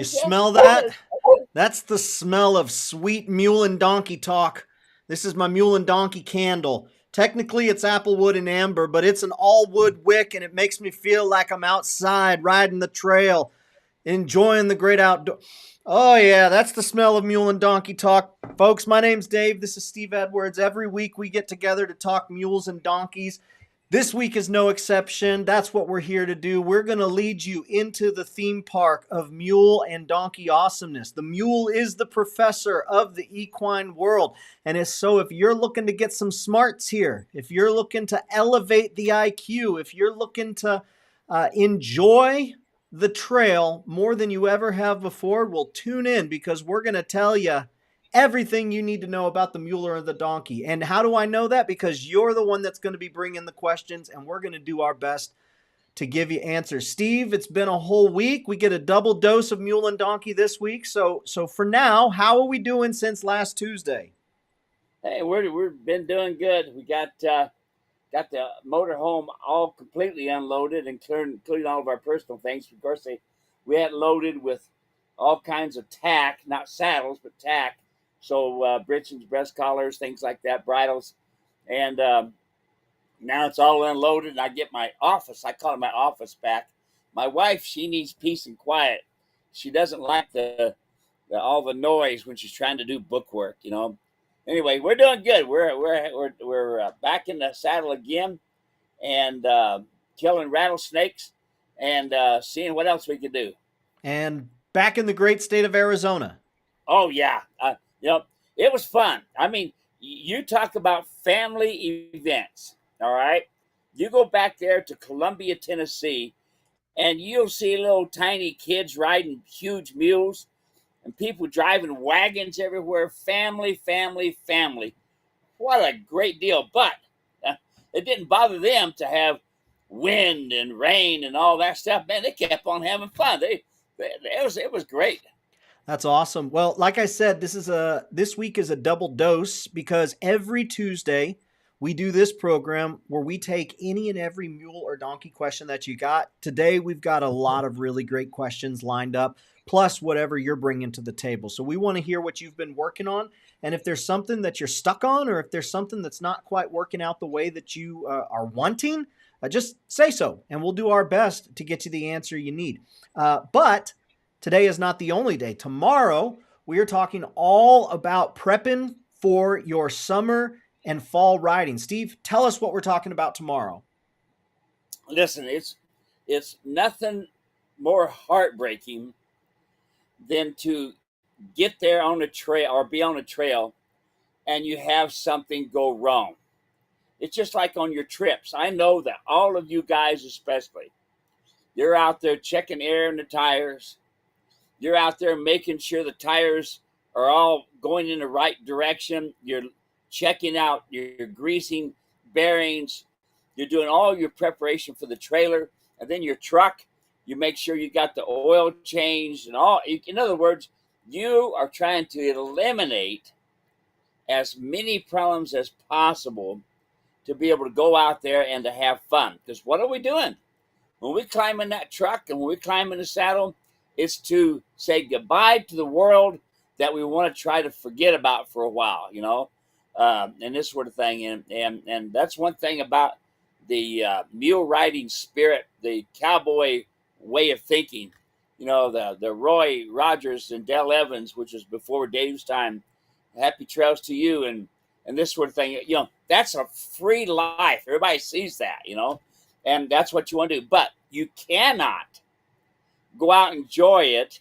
You smell that? That's the smell of sweet mule and donkey talk. This is my mule and donkey candle. Technically, it's apple wood and amber, but it's an all wood wick, and it makes me feel like I'm outside riding the trail, enjoying the great outdoor. Oh, yeah, that's the smell of mule and donkey talk. Folks, my name's Dave. This is Steve Edwards. Every week we get together to talk mules and donkeys. This week is no exception. That's what we're here to do. We're going to lead you into the theme park of mule and donkey awesomeness. The mule is the professor of the equine world. And if you're looking to get some smarts here, if you're looking to elevate the IQ, if you're looking to enjoy the trail more than you ever have before, well, tune in because we're going to tell you everything you need to know about the mule or the donkey. And how do I know that? Because you're the one that's going to be bringing the questions, and we're going to do our best to give you answers. Steve, it's been a whole week. We get a double dose of mule and donkey this week. So for now, how are we doing since last Tuesday? Hey, we've been doing good. We got the motorhome all completely unloaded, including all of our personal things. Of course, we had loaded with all kinds of tack, not saddles, but tack. So breeches, breast collars, things like that, bridles. And now it's all unloaded, and I get my office. I call it my office back. My wife, she needs peace and quiet. She doesn't like all the noise when she's trying to do bookwork, you know. Anyway, we're doing good. We're back in the saddle again, and killing rattlesnakes, and seeing what else we can do. And back in the great state of Arizona. Oh yeah, it was fun. I mean, you talk about family events. All right, you go back there to Columbia, Tennessee, and you'll see little tiny kids riding huge mules, and people driving wagons everywhere. Family, family, family. What a great deal! But it didn't bother them to have wind and rain and all that stuff. Man, they kept on having fun. It was great. That's awesome. Well, like I said, this week is a double dose because every Tuesday we do this program where we take any and every mule or donkey question that you got. Today we've got a lot of really great questions lined up, plus whatever you're bringing to the table. So we want to hear what you've been working on, and if there's something that you're stuck on, or if there's something that's not quite working out the way that you are wanting, just say so, and we'll do our best to get you the answer you need. But today is not the only day. Tomorrow, we are talking all about prepping for your summer and fall riding. Steve, tell us what we're talking about tomorrow. Listen, it's nothing more heartbreaking than to get there on a trail or be on a trail and you have something go wrong. It's just like on your trips. I know that all of you guys especially, you're out there checking air in the tires. You're out there making sure the tires are all going in the right direction. You're checking out your greasing bearings. You're doing all your preparation for the trailer. And then your truck, you make sure you got the oil changed and all. In other words, you are trying to eliminate as many problems as possible to be able to go out there and to have fun. Because what are we doing? When we climb in that truck and when we climb in the saddle, it's to say goodbye to the world that we want to try to forget about for a while, you know, and this sort of thing. And that's one thing about the mule riding spirit, the cowboy way of thinking. You know, the Roy Rogers and Dale Evans, which was before Dave's time. Happy trails to you, and this sort of thing. You know, that's a free life. Everybody sees that, you know, and that's what you want to do. But you cannot go out and enjoy it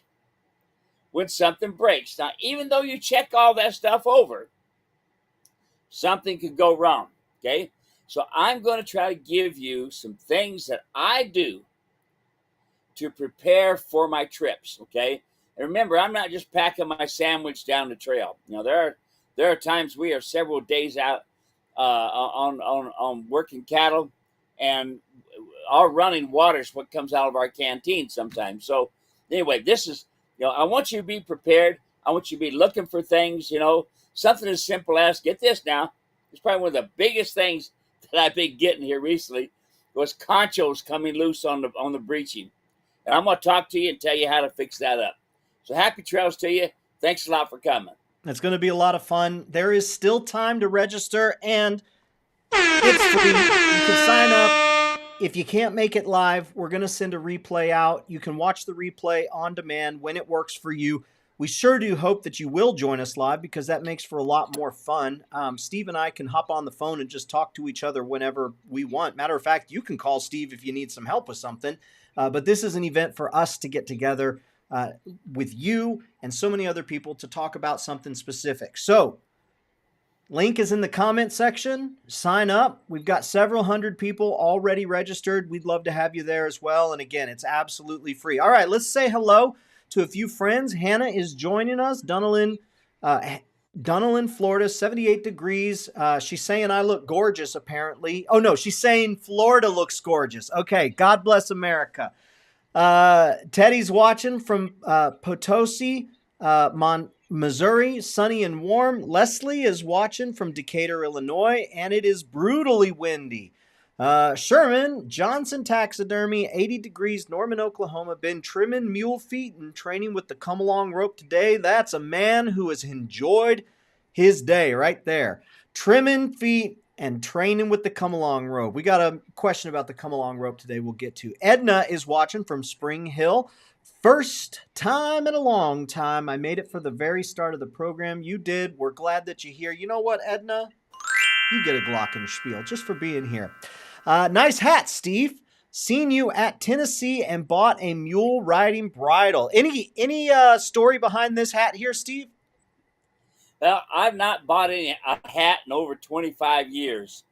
when something breaks. Now, even though you check all that stuff over, something could go wrong, okay? So I'm going to try to give you some things that I do to prepare for my trips, okay? And remember, I'm not just packing my sandwich down the trail. You know, there are times we are several days out on working cattle, and our running water is what comes out of our canteen sometimes. So anyway, this is, you know, I want you to be prepared. I want you to be looking for things, you know, something as simple as, get this now, it's probably one of the biggest things that I've been getting here recently was conchos coming loose on the breeching. And I'm going to talk to you and tell you how to fix that up. So happy trails to you. Thanks a lot for coming. It's going to be a lot of fun. There is still time to register, and it's free. You can sign up. If you can't make it live, we're going to send a replay out. You can watch the replay on demand when it works for you. We sure do hope that you will join us live, because that makes for a lot more fun. Steve and I can hop on the phone and just talk to each other whenever we want. Matter of fact, you can call Steve if you need some help with something. But this is an event for us to get together with you and so many other people to talk about something specific. So, link is in the comment section. Sign up. We've got several hundred people already registered. We'd love to have you there as well. And again, it's absolutely free. All right, let's say hello to a few friends. Hannah is joining us. Dunalin, Florida, 78 degrees. She's saying I look gorgeous, apparently. Oh, no, she's saying Florida looks gorgeous. Okay, God bless America. Teddy's watching from Potosi, Missouri, sunny and warm. Leslie is watching from Decatur, Illinois, and it is brutally windy. Sherman, Johnson Taxidermy, 80 degrees, Norman, Oklahoma. Been trimming mule feet and training with the come-along rope today. That's a man who has enjoyed his day right there. Trimming feet and training with the come-along rope. We got a question about the come-along rope today we'll get to. Edna is watching from Spring Hill. First time in a long time. I made it for the very start of the program. You did. We're glad that you're here. You know what, Edna? You get a glockenspiel just for being here. Nice hat, Steve. Seen you at Tennessee and bought a mule riding bridle. Any story behind this hat here, Steve? Well, I've not bought a hat in over 25 years.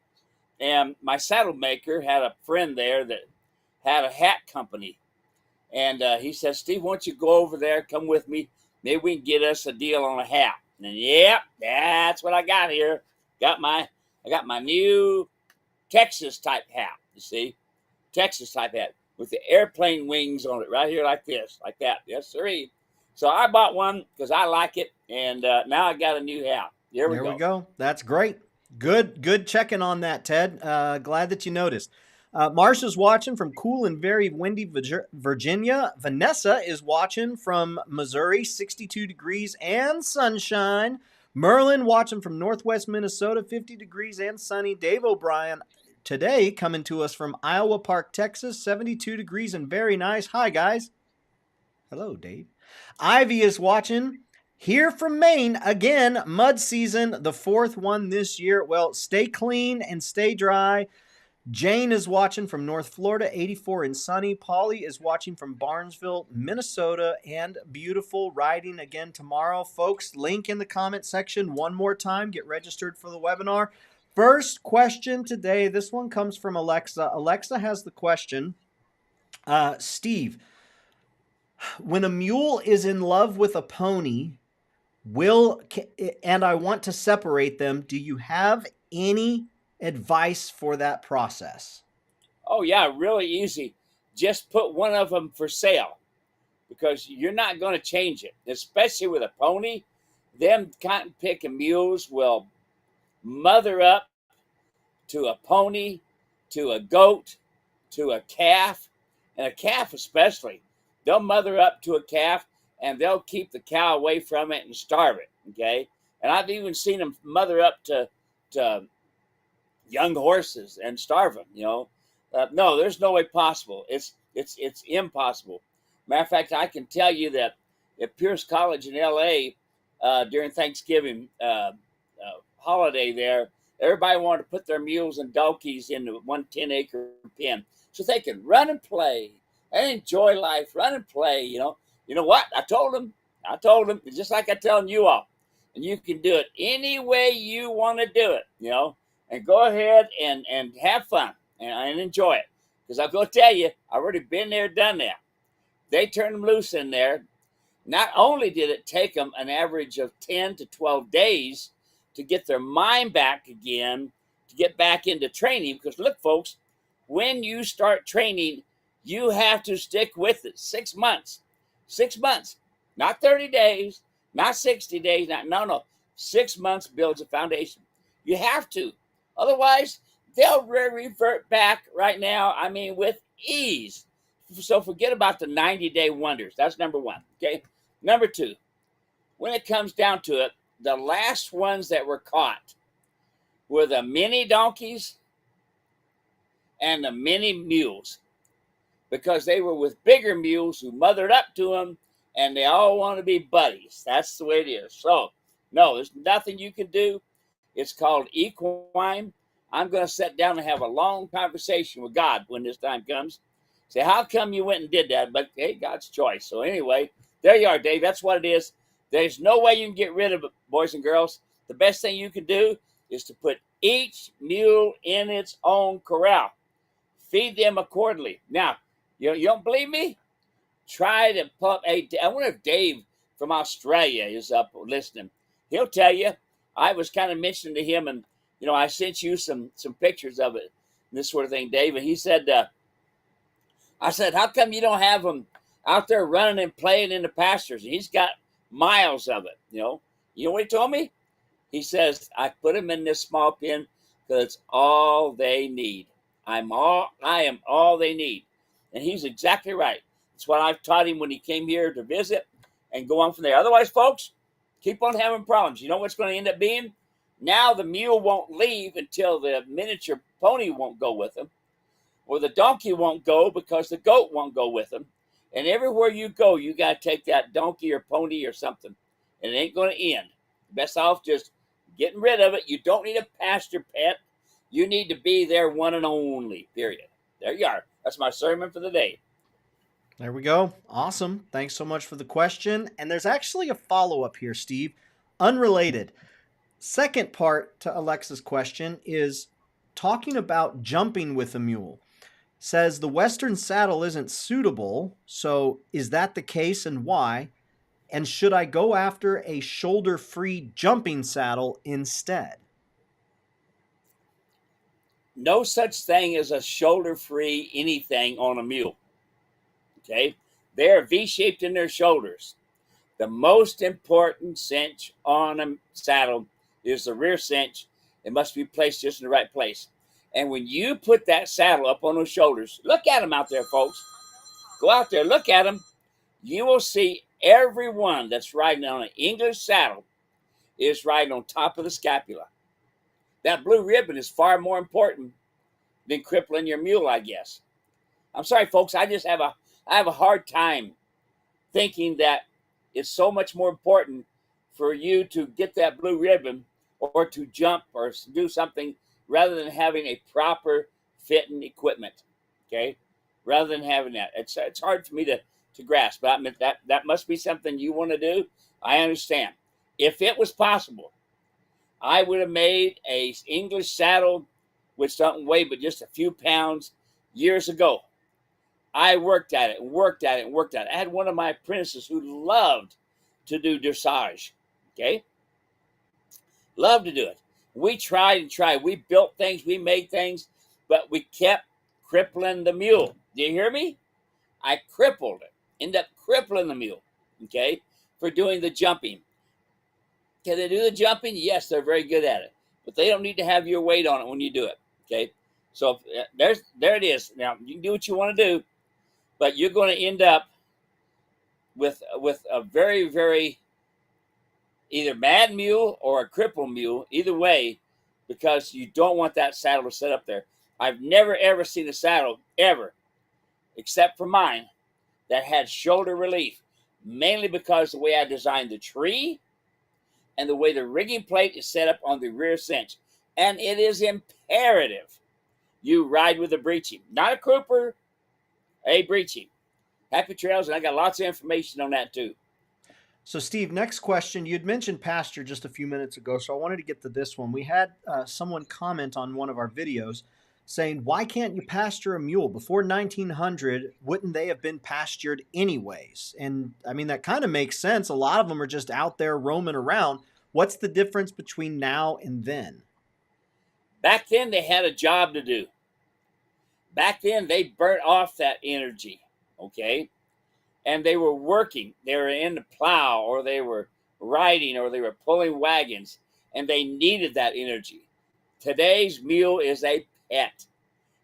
And my saddle maker had a friend there that had a hat company. And he says, Steve, why don't you go over there, come with me. Maybe we can get us a deal on a hat. And yep, that's what I got here. I got my new Texas type hat, you see. Texas type hat with the airplane wings on it right here like this, like that. Yes, sirree. So I bought one because I like it, and now I got a new hat. There we go. That's great. Good checking on that, Ted. Glad that you noticed. Marsha's watching from cool and very windy Virginia. Vanessa is watching from Missouri, 62 degrees and sunshine. Merlin watching from northwest Minnesota, 50 degrees and sunny. Dave O'Brien today coming to us from Iowa Park, Texas, 72 degrees and very nice. Hi, guys. Hello, Dave. Ivy is watching here from Maine. Again, mud season, the fourth one this year. Well, stay clean and stay dry. Jane is watching from North Florida, 84 and sunny. Polly is watching from Barnesville, Minnesota, and beautiful riding again tomorrow. Folks, link in the comment section one more time. Get registered for the webinar. First question today. This one comes from Alexa. Alexa has the question. Steve, when a mule is in love with a pony, and I want to separate them, do you have any advice for that process? Oh, yeah, really easy. Just put one of them for sale because you're not going to change it, especially with a pony. Them cotton picking mules will mother up to a pony, to a goat, to a calf, and a calf especially. They'll mother up to a calf and they'll keep the cow away from it and starve it, okay? And I've even seen them mother up to young horses and starve them, you know. No, there's no way possible. It's impossible. Matter of fact, I can tell you that at Pierce College in L.A. During Thanksgiving holiday there, everybody wanted to put their mules and donkeys into one 10-acre pen so they can run and play and enjoy life, run and play, you know. You know what? I told them, just like I'm telling you all. And you can do it any way you want to do it, you know. And go ahead and have fun and enjoy it. Because I'm going to tell you, I've already been there, done that. They turned them loose in there. Not only did it take them an average of 10 to 12 days to get their mind back again, to get back into training. Because look, folks, when you start training, you have to stick with it. 6 months. 6 months. Not 30 days. Not 60 days. No. 6 months builds a foundation. You have to. Otherwise, they'll revert back right now, I mean, with ease. So forget about the 90-day wonders. That's number one, okay? Number two, when it comes down to it, the last ones that were caught were the mini donkeys and the mini mules, because they were with bigger mules who mothered up to them, and they all want to be buddies. That's the way it is. So, no, there's nothing you can do. It's called equine. I'm going to sit down and have a long conversation with God when this time comes. Say, how come you went and did that? But hey, God's choice. So anyway, there you are, Dave. That's what it is. There's no way you can get rid of it, boys and girls. The best thing you can do is to put each mule in its own corral. Feed them accordingly. Now, you don't believe me? Try to pump a. I wonder if Dave from Australia is up listening. He'll tell you. I was kind of mentioning to him, and I sent you some pictures of it, this sort of thing, Dave. And he said, I said, how come you don't have them out there running and playing in the pastures? And he's got miles of it. You know what he told me? He says, I put them in this small pen because it's all they need. I am all they need. And he's exactly right. It's what I've taught him when he came here to visit, and go on from there. Otherwise, folks, keep on having problems. You know what's going to end up being? Now the mule won't leave until the miniature pony won't go with him, or the donkey won't go because the goat won't go with him. And everywhere you go, you got to take that donkey or pony or something, and it ain't going to end. Best off just getting rid of it. You don't need a pasture pet. You need to be their one and only, period. There you are. That's my sermon for the day. There we go. Awesome. Thanks so much for the question. And there's actually a follow-up here, Steve. Unrelated. Second part to Alexa's question is talking about jumping with a mule. Says the Western saddle isn't suitable. So is that the case, and why? And should I go after a shoulder-free jumping saddle instead? No such thing as a shoulder-free anything on a mule. Okay? They're V-shaped in their shoulders. The most important cinch on a saddle is the rear cinch. It must be placed just in the right place. And when you put that saddle up on those shoulders, look at them out there, folks. Go out there, look at them. You will see everyone that's riding on an English saddle is riding on top of the scapula. That blue ribbon is far more important than crippling your mule, I guess. I'm sorry, folks. I have a hard time thinking that it's so much more important for you to get that blue ribbon or to jump or do something rather than having a proper fitting equipment. Okay, rather than having that, it's hard for me to grasp. But I mean, that must be something you want to do. I understand. If it was possible, I would have made a English saddle, which doesn't weigh but just a few pounds, years ago. I worked at it and worked at it and worked at it. I had one of my apprentices who loved to do dressage. Okay? Loved to do it. We tried and tried. We built things, we made things, but we kept crippling the mule. Do you hear me? I crippled it. Ended up crippling the mule. Okay? For doing the jumping. Can they do the jumping? Yes, they're very good at it. But they don't need to have your weight on it when you do it. Okay? So there it is. Now, you can do what you want to do, but you're going to end up with a very, very either mad mule or a crippled mule, either way, because you don't want that saddle to sit up there. I've never, ever seen a saddle, ever, except for mine, that had shoulder relief, mainly because the way I designed the tree and the way the rigging plate is set up on the rear cinch. And it is imperative you ride with a breeching, not a crooper, a breeching. Happy trails, and I got lots of information on that too. So, Steve, next question. You'd mentioned pasture just a few minutes ago, so I wanted to get to this one. We had someone comment on one of our videos saying, why can't you pasture a mule? Before 1900, wouldn't they have been pastured anyways? And, I mean, that kind of makes sense. A lot of them are just out there roaming around. What's the difference between now and then? Back then, they had a job to do. Back then, they burnt off that energy, okay? And they were working. They were in the plow, or they were riding, or they were pulling wagons, and they needed that energy. Today's mule is a pet.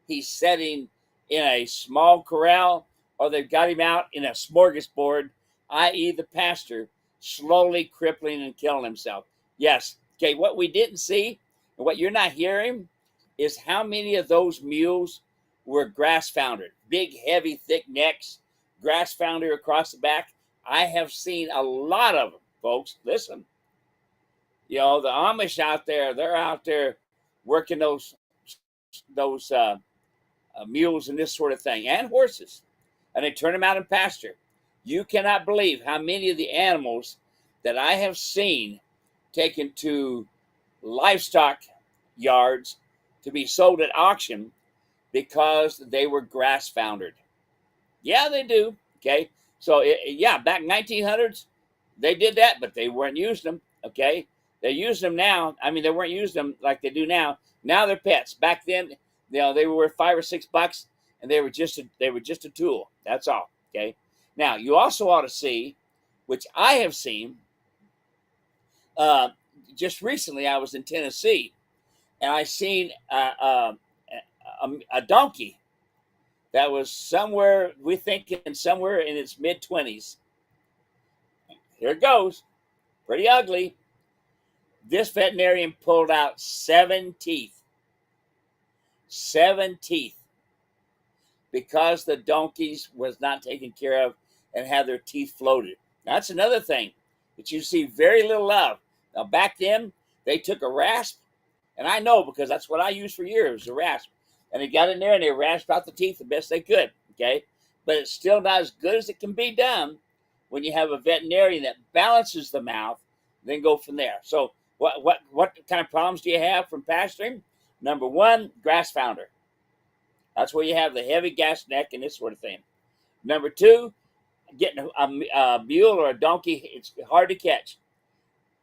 He's sitting in a small corral, or they've got him out in a smorgasbord i.e. the pasture, slowly crippling and killing himself. Yes. Okay, what we didn't see and what you're not hearing is how many of those mules were grass foundered. Big, heavy, thick necks, grass founder across the back. I have seen a lot of them, folks. Listen, you know, the Amish out there, they're out there working those mules and this sort of thing, and horses, and they turn them out in pasture. You cannot believe how many of the animals that I have seen taken to livestock yards to be sold at auction because they were grass foundered. Yeah, they do. Okay, so yeah, back 1900s, they did that, but they weren't using them. Okay, they're using them now. I mean, they weren't using them like they do now. Now they're pets. Back then, you know, they were worth $5 or $6, and they were just a tool. That's all. Okay. Now you also ought to see, which I have seen. Uh, just recently, I was in Tennessee, and I seen a donkey that was somewhere, we think, somewhere in its mid-20s. Here it goes. Pretty ugly. This veterinarian pulled out 7 teeth. 7 teeth. Because the donkeys was not taken care of and had their teeth floated. That's another thing that you see very little of. Now, back then, they took a rasp, and I know because that's what I used for years, a rasp. And they got in there and they rasped out the teeth the best they could, okay? But it's still not as good as it can be done when you have a veterinarian that balances the mouth, then go from there. So what kind of problems do you have from pasturing? Number one, grass founder. That's where you have the heavy gas neck and this sort of thing. Number two, getting a mule or a donkey, it's hard to catch.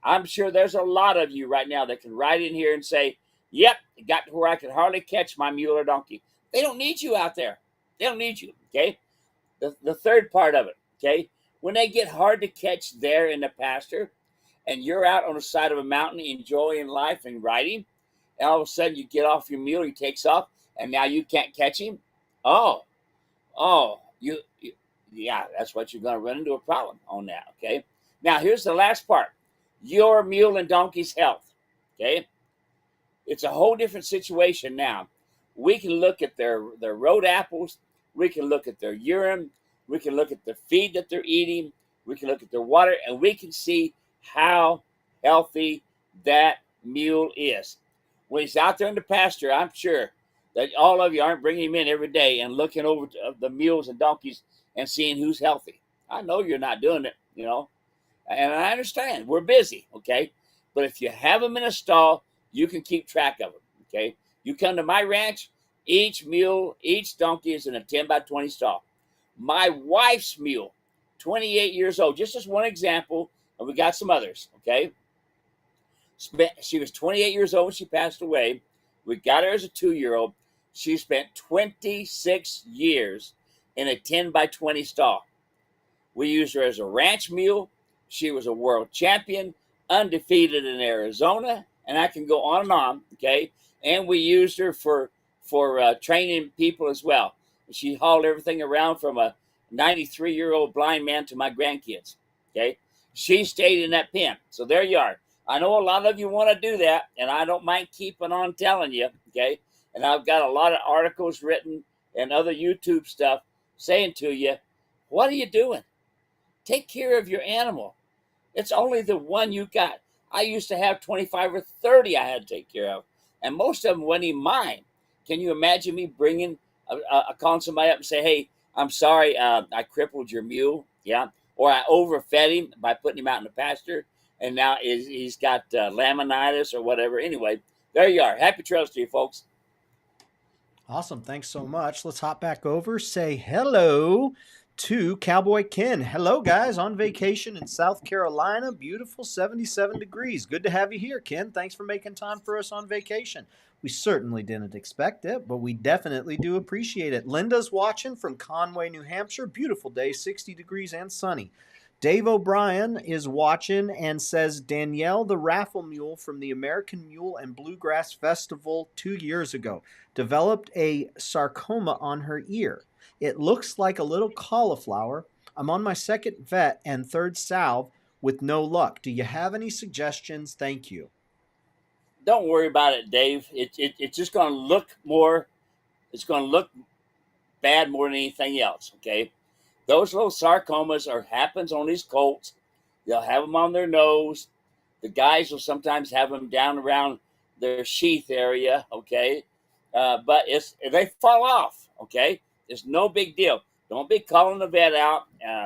I'm sure there's a lot of you right now that can write in here and say, yep, it got to where I could hardly catch my mule or donkey. They don't need you out there. They don't need you, okay? The third part of it, okay? When they get hard to catch there in the pasture and you're out on the side of a mountain enjoying life and riding, and all of a sudden you get off your mule, he takes off, and now you can't catch him. Oh, yeah, that's what you're going to run into a problem on that, okay? Now, here's the last part. Your mule and donkey's health, okay? It's a whole different situation now. We can look at their road apples. We can look at their urine. We can look at the feed that they're eating. We can look at their water, and we can see how healthy that mule is. When he's out there in the pasture, I'm sure that all of you aren't bringing him in every day and looking over the mules and donkeys and seeing who's healthy. I know you're not doing it, you know, and I understand. We're busy, okay? But if you have them in a stall, you can keep track of them, okay? You come to my ranch, each mule, each donkey is in a 10 by 20 stall. My wife's mule, 28 years old, just as one example, and we got some others, okay? She was 28 years old when she passed away. We got her as a 2-year-old. She spent 26 years in a 10 by 20 stall. We used her as a ranch mule. She was a world champion, undefeated in Arizona, and I can go on and on, okay? And we used her for training people as well. She hauled everything around from a 93-year-old blind man to my grandkids, okay? She stayed in that pen. So there you are. I know a lot of you want to do that, and I don't mind keeping on telling you, okay? And I've got a lot of articles written and other YouTube stuff saying to you, what are you doing? Take care of your animal. It's only the one you got. I used to have 25 or 30 I had to take care of, and most of them weren't even mine. Can you imagine me calling somebody up and say, hey, I'm sorry, I crippled your mule, yeah? Or I overfed him by putting him out in the pasture, and now he's got laminitis or whatever. Anyway, there you are. Happy trails to you, folks. Awesome. Thanks so much. Let's hop back over. Say hello to Cowboy Ken. Hello, guys. On vacation in South Carolina. Beautiful 77 degrees. Good to have you here, Ken. Thanks for making time for us on vacation. We certainly didn't expect it, but we definitely do appreciate it. Linda's watching from Conway, New Hampshire. Beautiful day, 60 degrees and sunny. Dave O'Brien is watching and says, Danielle, the raffle mule from the American Mule and Bluegrass Festival 2 years ago, developed a sarcoma on her ear. It looks like a little cauliflower I'm on my second vet and third salve with no luck. Do you have any suggestions? Thank you. Don't worry about it, Dave. It's just going to look more. It's going to look bad more than anything else. Okay, those little sarcomas are happens on these colts. They'll have them on their nose. The guys will sometimes have them down around their sheath area. Okay, but they fall off. Okay, it's no big deal. Don't be calling the vet out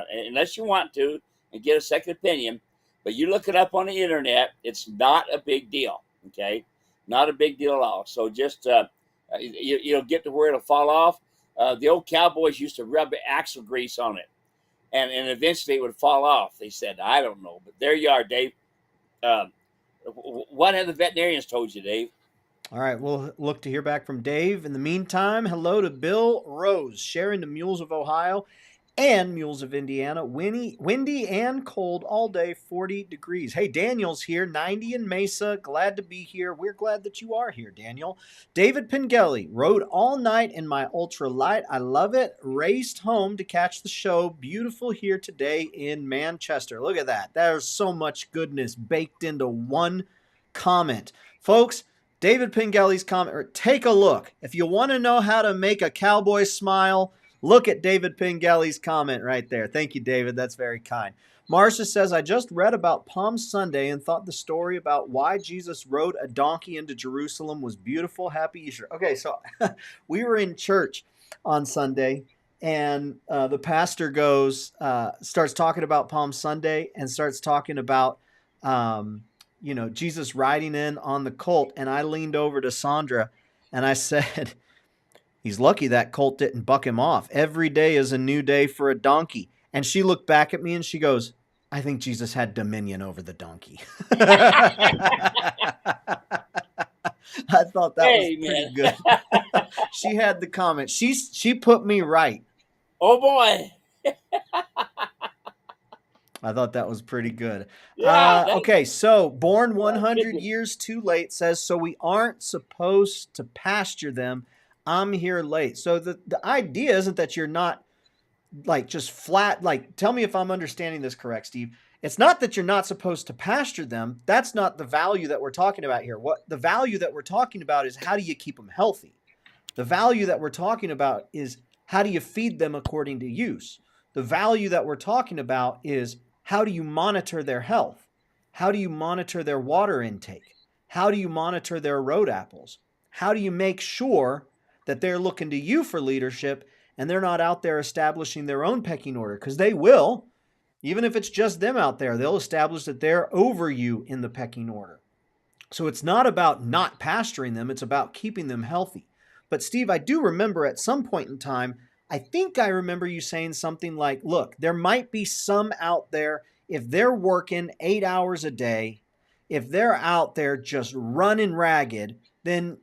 unless you want to and get a second opinion. But you look it up on the internet. It's not a big deal. Okay, not a big deal at all. So just you'll get to where it'll fall off. The old cowboys used to rub axle grease on it, and eventually it would fall off. They said, I don't know, but there you are, Dave. What have the veterinarians told you, Dave? All right, we'll look to hear back from Dave. In the meantime, hello to Bill Rose, sharing the Mules of Ohio and Mules of Indiana. Windy and cold all day, 40 degrees. Hey, Daniel's here, 90 in Mesa. Glad to be here. We're glad that you are here, Daniel. David Pengelly rode all night in my ultralight. I love it. Raced home to catch the show. Beautiful here today in Manchester. Look at that. There's so much goodness baked into one comment. Folks, David Pengelly's comment, take a look. If you want to know how to make a cowboy smile, look at David Pengelly's comment right there. Thank you, David. That's very kind. Marcia says, I just read about Palm Sunday and thought the story about why Jesus rode a donkey into Jerusalem was beautiful. Happy Easter. Okay, so we were in church on Sunday, and the pastor starts talking about Palm Sunday and starts talking about, Jesus riding in on the colt. And I leaned over to Sandra and I said, he's lucky that colt didn't buck him off. Every day is a new day for a donkey. And she looked back at me and she goes, I think Jesus had dominion over the donkey. I thought that was pretty good. She had the comment. She put me right. Oh, boy. I thought that was pretty good. Yeah, okay, so born 100 years too late says, so we aren't supposed to pasture them. I'm here late. So the idea isn't that you're not just flat, tell me if I'm understanding this correct, Steve. It's not that you're not supposed to pasture them. That's not the value that we're talking about here. What the value that we're talking about is how do you keep them healthy? The value that we're talking about is how do you feed them according to use? The value that we're talking about is how do you monitor their health? How do you monitor their water intake? How do you monitor their road apples? How do you make sure that they're looking to you for leadership and they're not out there establishing their own pecking order? Because they will. Even if it's just them out there, they'll establish that they're over you in the pecking order. So it's not about not pasturing them. It's about keeping them healthy. But Steve, I do remember at some point in time, I think I remember you saying something like, look, there might be some out there, if they're working 8 hours a day, if they're out there just running ragged, then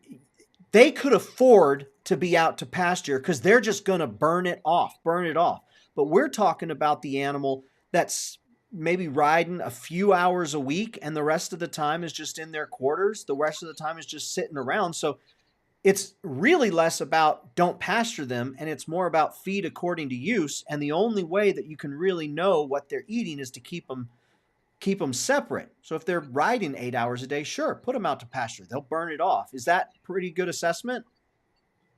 they could afford to be out to pasture because they're just going to burn it off. But we're talking about the animal that's maybe riding a few hours a week and the rest of the time is just in their quarters. The rest of the time is just sitting around. So it's really less about don't pasture them, and it's more about feed according to use. And the only way that you can really know what they're eating is to keep them separate. So if they're riding 8 hours a day, sure, put them out to pasture. They'll burn it off. Is that pretty good assessment?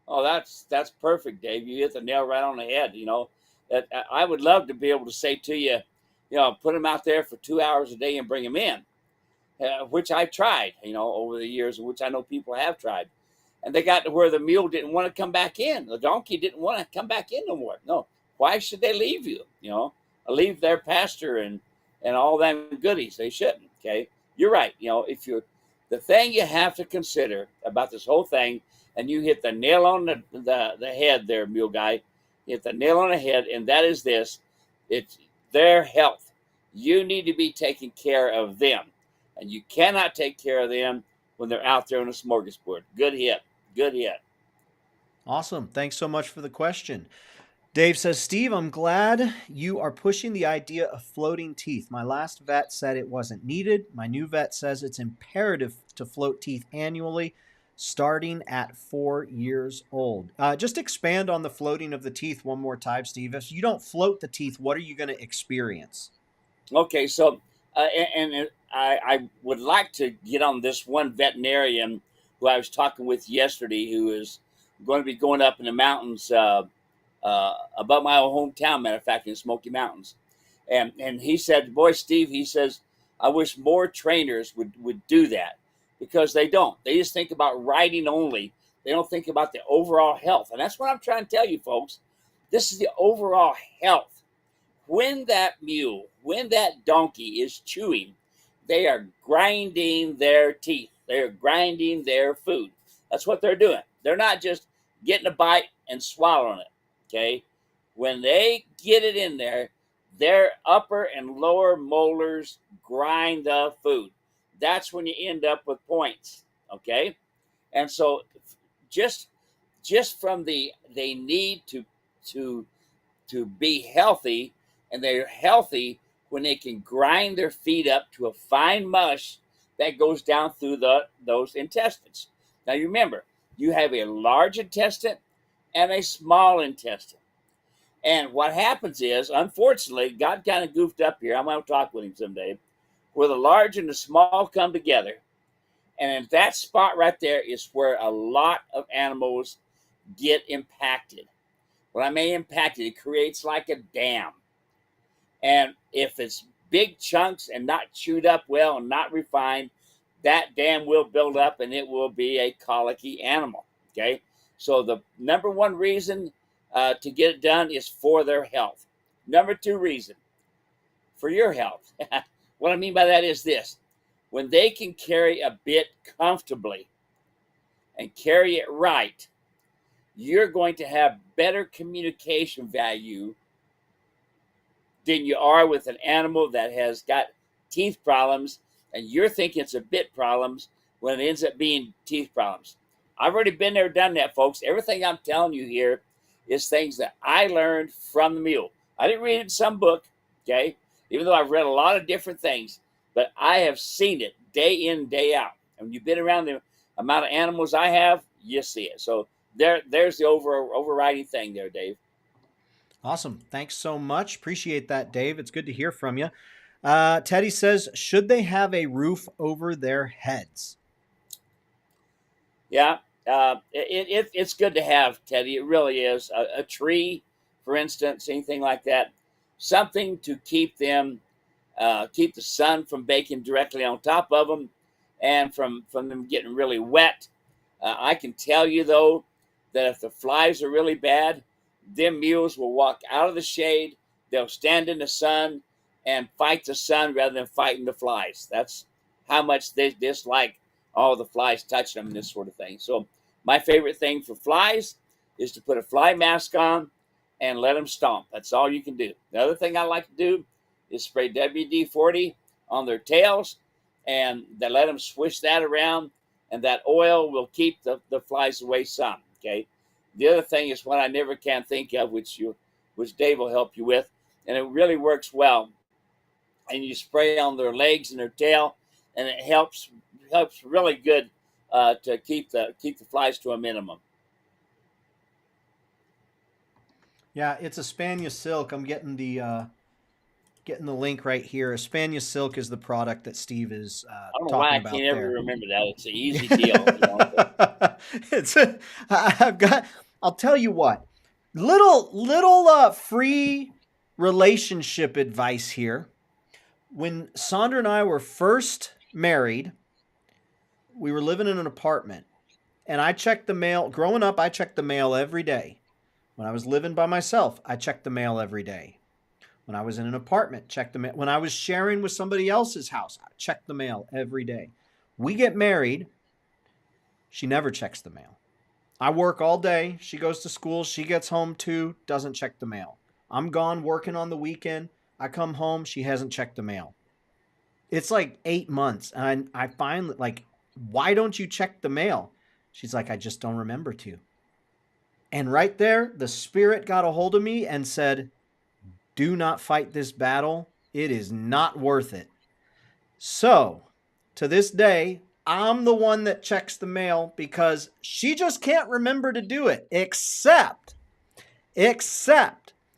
Oh, that's perfect, Dave. You hit the nail right on the head. I would love to be able to say to you, put them out there for 2 hours a day and bring them in, which I tried, over the years, which I know people have tried. And they got to where the mule didn't want to come back in. The donkey didn't want to come back in no more. No, why should they leave you? Leave their pasture and all them goodies. They shouldn't. Okay, you're right. The thing you have to consider about this whole thing, and you hit the nail on the head there, mule guy. You hit the nail on the head, and that is this: it's their health. You need to be taking care of them, and you cannot take care of them when they're out there on a smorgasbord. Good hit. Awesome. Thanks so much for the question. Dave says, Steve, I'm glad you are pushing the idea of floating teeth. My last vet said it wasn't needed. My new vet says it's imperative to float teeth annually. starting at 4 years old. Just expand on the floating of the teeth one more time, Steve. If you don't float the teeth, what are you going to experience? Okay, so I would like to get on this one veterinarian who I was talking with yesterday, who is going to be going up in the mountains above my own hometown. Matter of fact, in the Smoky Mountains, and he said, "Boy, Steve," he says, "I wish more trainers would do that because they don't. They just think about riding only. They don't think about the overall health, and that's what I'm trying to tell you, folks. This is the overall health. When that mule, when that donkey is chewing, they are grinding their teeth. They're grinding their food. That's what they're doing. They're not just getting a bite and swallowing it. Okay. When they get it in there, their upper and lower molars grind the food. That's when you end up with points. Okay. And so just from they need to to be healthy, and they're healthy when they can grind their feet up to a fine mush that goes down through those intestines. Now you remember, you have a large intestine and a small intestine. And what happens is, unfortunately, God kind of goofed up here. I'm going to talk with him someday, where the large and the small come together. And in that spot right there is where a lot of animals get impacted. When I mean impacted, it creates like a dam. And if it's big chunks and not chewed up well and not refined, that dam will build up and it will be a colicky animal. Okay. So the number one reason to get it done is for their health. Number two reason, for your health. What I mean by that is this: when they can carry a bit comfortably and carry it right, you're going to have better communication value than you are with an animal that has got teeth problems and you're thinking it's a bit problems when it ends up being teeth problems. I've already been there, done that, folks. Everything I'm telling you here is things that I learned from the mule. I didn't read it in some book, okay, even though I've read a lot of different things, but I have seen it day in, day out. And when you've been around the amount of animals I have, you see it. So there's the overriding thing there, Dave. Awesome. Thanks so much. Appreciate that, Dave. It's good to hear from you. Teddy says, should they have a roof over their heads? Yeah, it's good to have, Teddy. It really is. A tree, for instance, anything like that, something to keep them, keep the sun from baking directly on top of them, and from them getting really wet. I can tell you though that if the flies are really bad, them mules will walk out of the shade. They'll stand in the sun and fight the sun rather than fighting the flies. That's how much they dislike all the flies touching them and this sort of thing. So my favorite thing for flies is to put a fly mask on and let them stomp. That's all you can do. The other thing I like to do is spray WD-40 on their tails and then let them swish that around, and that oil will keep the flies away some. Okay. The other thing is one I never can think of, which Dave will help you with, and it really works well. And you spray on their legs and their tail, and it helps really good to keep the flies to a minimum. Yeah, it's a Spania silk. I'm getting the link right here. A Spania silk is the product that Steve is I don't know why talking I about can't ever there. remember that. It's an easy deal. You know? it's a, I've got. I'll tell you what. Little free relationship advice here. When Sandra and I were first married, we were living in an apartment, and I checked the mail. Growing up, I checked the mail every day. When I was living by myself, I checked the mail every day. When I was in an apartment, checked the mail. When I was sharing with somebody else's house, I checked the mail every day. We get married. She never checks the mail. I work all day. She goes to school. She gets home too, doesn't check the mail. I'm gone working on the weekend. I come home. She hasn't checked the mail. It's like 8 months. And I finally, like, why don't you check the mail? She's like, I just don't remember to. And right there, the spirit got a hold of me and said, do not fight this battle. It is not worth it. So, to this day, I'm the one that checks the mail because she just can't remember to do it, except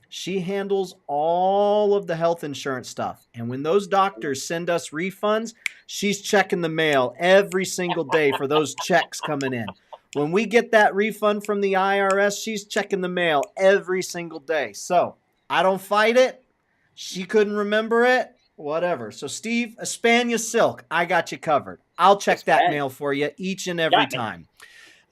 she handles all of the health insurance stuff. And when those doctors send us refunds, she's checking the mail every single day for those checks coming in. When we get that refund from the IRS, she's checking the mail every single day. So I don't fight it. She couldn't remember it. Whatever. So Steve, Espana Silk, I got you covered. I'll check that mail for you each and every time.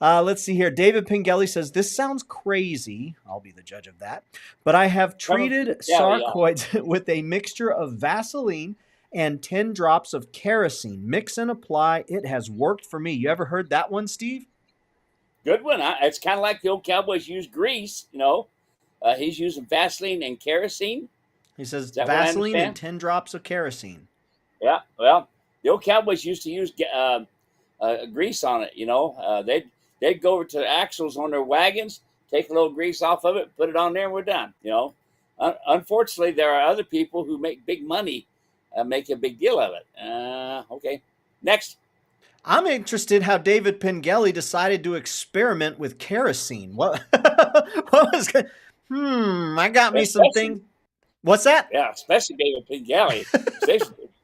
Let's see here. David Pingelli says, this sounds crazy. I'll be the judge of that. But I have treated Sarcoids with a mixture of Vaseline and 10 drops of kerosene. Mix and apply. It has worked for me. You ever heard that one, Steve? Good one. It's kind of like the old cowboys use grease, you know. He's using Vaseline and kerosene. He says Vaseline and 10 drops of kerosene. Yeah, well, the old cowboys used to use grease on it, you know. They'd go over to the axles on their wagons, take a little grease off of it, put it on there, and we're done, you know. Unfortunately, there are other people who make big money, make a big deal of it. Okay, next. I'm interested how David Pingelli decided to experiment with kerosene. What was good? I got me some things. What's that? Yeah, especially David Pingelli.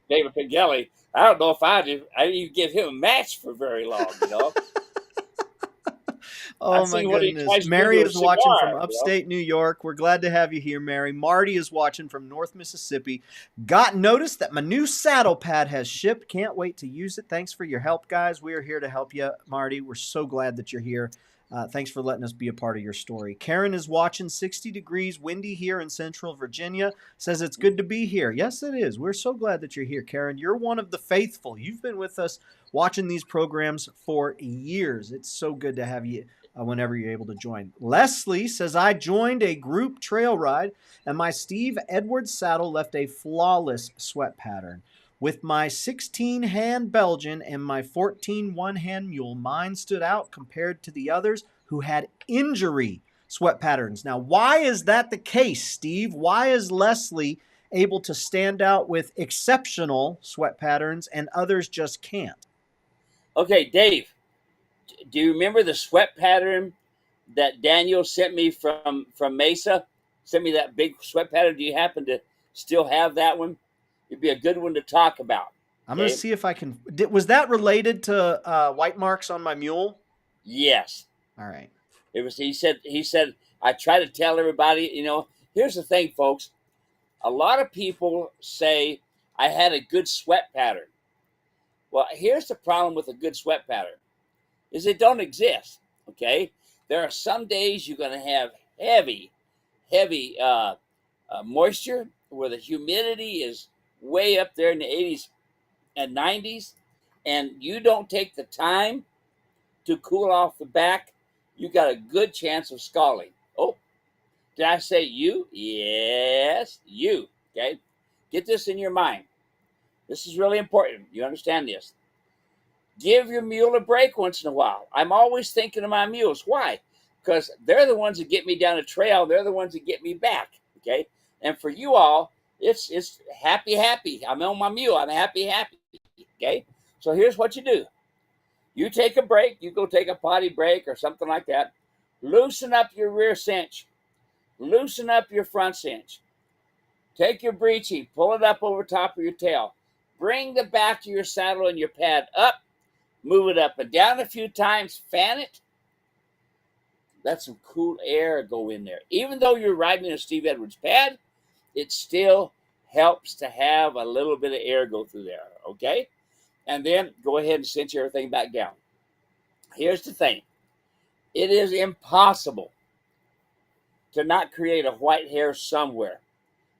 David Pingelli. I don't know if I didn't give him a match for very long, you know. Oh my goodness. Mary is watching from upstate New York. We're glad to have you here, Mary. Marty is watching from North Mississippi. Got notice that my new saddle pad has shipped. Can't wait to use it. Thanks for your help, guys. We are here to help you, Marty. We're so glad that you're here. Thanks for letting us be a part of your story. Karen is watching. 60 degrees, windy here in Central Virginia. Says it's good to be here. Yes, it is. We're so glad that you're here, Karen. You're one of the faithful. You've been with us watching these programs for years. It's so good to have you whenever you're able to join. Leslie says, I joined a group trail ride, and my Steve Edwards saddle left a flawless sweat pattern. With my 16-hand Belgian and my 14 one-hand mule, mine stood out compared to the others who had injury sweat patterns. Now, why is that the case, Steve? Why is Leslie able to stand out with exceptional sweat patterns and others just can't? Okay, Dave, do you remember the sweat pattern that Daniel sent me from Mesa? Sent me that big sweat pattern. Do you happen to still have that one? It'd be a good one to talk about. I'm going to see if I can. Was that related to white marks on my mule? Yes. All right. It was. He said. I try to tell everybody. You know, here's the thing, folks. A lot of people say I had a good sweat pattern. Well, here's the problem with a good sweat pattern: is it don't exist. Okay. There are some days you're going to have heavy moisture where the humidity is way up there in the 80s and 90s, and you don't take the time to cool off the back, you got a good chance of scalding. Oh, did I say you? Yes, you. Okay, get this in your mind. This is really important. You understand this. Give your mule a break once in a while. I'm always thinking of my mules. Why? Because they're the ones that get me down the trail. They're the ones that get me back. Okay, and for you all, it's happy. I'm on my mule. I'm happy. Okay? So here's what you do. You take a break. You go take a potty break or something like that. Loosen up your rear cinch. Loosen up your front cinch. Take your breeching. Pull it up over top of your tail. Bring the back of your saddle and your pad up. Move it up and down a few times. Fan it. Let some cool air go in there. Even though you're riding a Steve Edwards pad, it still helps to have a little bit of air go through there, okay? And then go ahead and cinch everything back down. Here's the thing. It is impossible to not create a white hair somewhere,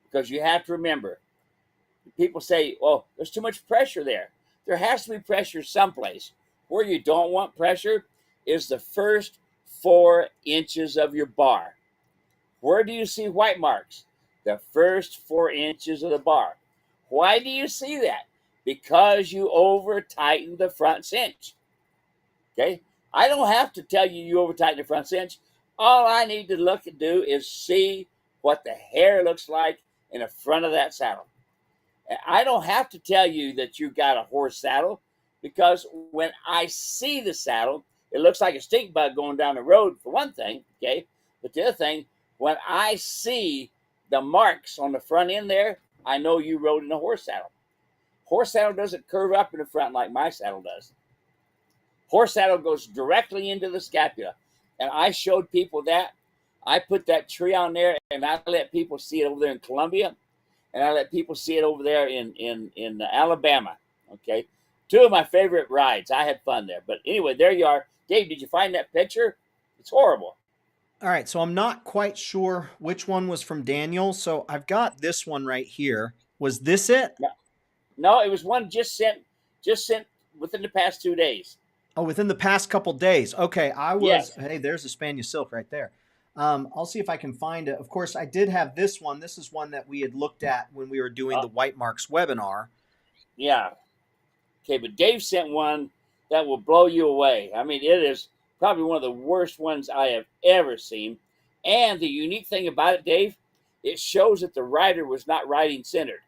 because you have to remember, people say, well, there's too much pressure there. There has to be pressure someplace. Where you don't want pressure is the first 4 inches of your bar. Where do you see white marks? The first 4 inches of the bar. Why do you see that? Because you over tighten the front cinch. Okay? I don't have to tell you you over tighten the front cinch. All I need to look and do is see what the hair looks like in the front of that saddle. I don't have to tell you that you got a horse saddle. because when I see the saddle, it looks like a stink bug going down the road, for one thing, okay? But the other thing, when I see the marks on the front end there, I know you rode in a horse saddle. Horse saddle doesn't curve up in the front like my saddle does. Horse saddle goes directly into the scapula. And I showed people that. I put that tree on there, and I let people see it over there in Columbia, and I let people see it over there in Alabama, okay? Two of my favorite rides. I had fun there. But anyway, there you are. Dave, did you find that picture? It's horrible. All right, so I'm not quite sure which one was from Daniel. So I've got this one right here. Was this it? No, it was one just sent within the past 2 days. Oh, within the past couple days. Okay, Yes. hey, there's a Spaniel silk right there. I'll see if I can find it. Of course, I did have this one. This is one that we had looked at when we were doing the White Marks webinar. Yeah. Okay, but Dave sent one that will blow you away. I mean, it is probably one of the worst ones I have ever seen. And the unique thing about it, Dave, it shows that the rider was not riding centered.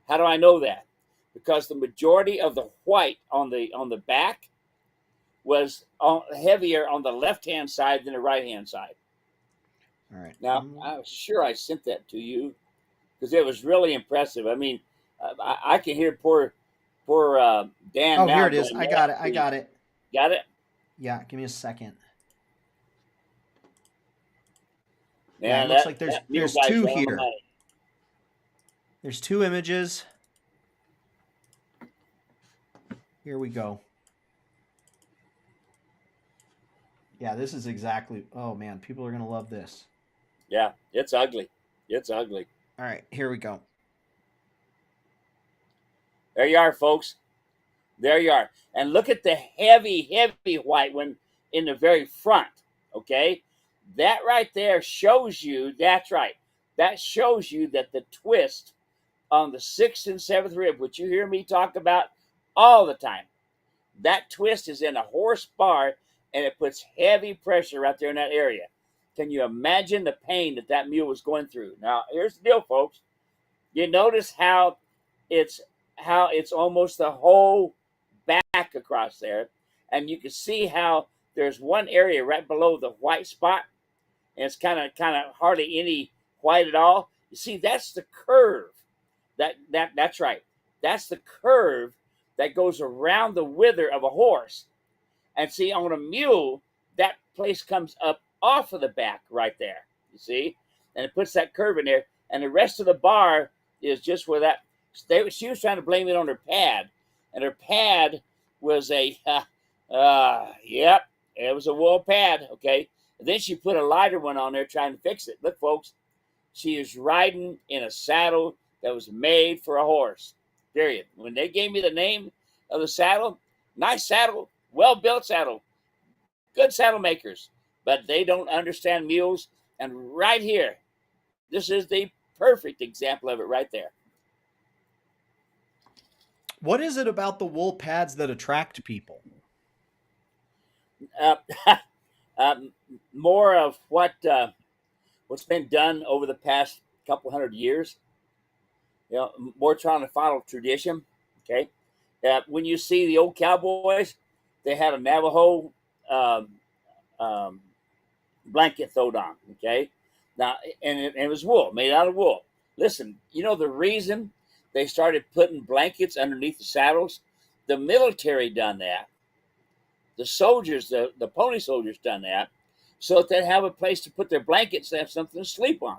How do I know that? Because the majority of the white on the back was heavier on the left-hand side than the right-hand side. All right. Now, I'm sure I sent that to you because it was really impressive. I mean, I can hear poor Dan. Oh, now here it is. going, I got it. I got it. Got it? Yeah, give me a second. Man, Yeah, it looks like there's two here. money. There's two images. Here we go. Yeah, this is exactly. Oh man, people are gonna love this. Yeah, it's ugly. It's ugly. All right, here we go. There you are, folks. There you are. And look at the heavy, heavy white one in the very front. Okay? That right there shows you, that's right. That shows you that the twist on the 6th and 7th rib, which you hear me talk about all the time, that twist is in a horse bar, and it puts heavy pressure right there in that area. Can you imagine the pain that mule was going through? Now, here's the deal, folks. You notice how it's almost the whole back across there, and you can see how there's one area right below the white spot, and it's kind of hardly any white at all. You see, that's the curve. That's right. That's the curve that goes around the wither of a horse. And see, on a mule, that place comes up off of the back right there. You see, and it puts that curve in there, and the rest of the bar is just where that. She was trying to blame it on her pad, and her pad was it was a wool pad, okay? And then she put a lighter one on there trying to fix it. Look, folks, she is riding in a saddle that was made for a horse, period. When they gave me the name of the saddle, nice saddle, well-built saddle, good saddle makers, but they don't understand mules. And right here, this is the perfect example of it right there. What is it about the wool pads that attract people? More of what's been done over the past couple hundred years. You know, more trying to follow tradition. Okay, when you see the old cowboys, they had a Navajo blanket thrown on. Okay, now and it was wool, made out of wool. Listen, you know the reason they started putting blankets underneath the saddles? The military done that. The soldiers, the pony soldiers done that, so that they'd have a place to put their blankets, they have something to sleep on,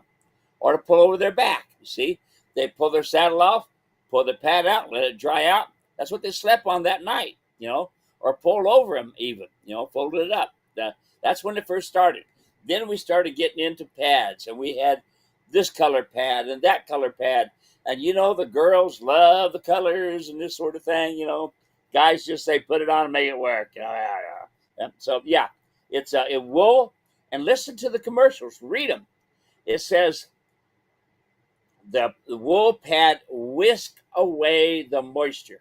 or to pull over their back. You see, they pull their saddle off, pull the pad out, let it dry out. That's what they slept on that night, you know, or pulled over them even, you know, folded it up. That's when it first started. Then we started getting into pads, and we had this color pad and that color pad. And, you know, the girls love the colors and this sort of thing, you know. Guys just say, put it on and make it work. So, yeah, it's wool. And listen to the commercials. Read them. It says, the wool pad whisk away the moisture.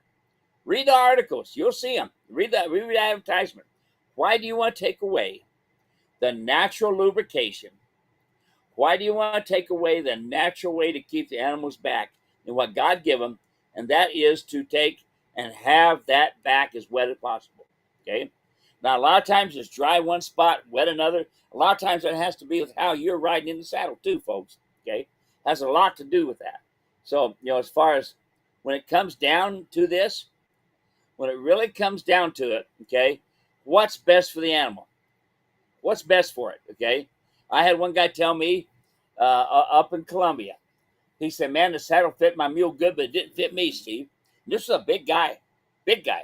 Read the articles. You'll see them. Read the advertisement. Why do you want to take away the natural lubrication? Why do you want to take away the natural way to keep the animals back and what God gave them? And that is to take and have that back as wet as possible. Okay. Now, a lot of times it's dry one spot, wet another. A lot of times that has to be with how you're riding in the saddle too, folks. Okay. Has a lot to do with that. So, as far as when it comes down to this, when it really comes down to it, okay, what's best for the animal? What's best for it? Okay. I had one guy tell me up in Colombia, he said, man, the saddle fit my mule good, but it didn't fit me, Steve. And this was a big guy, big guy.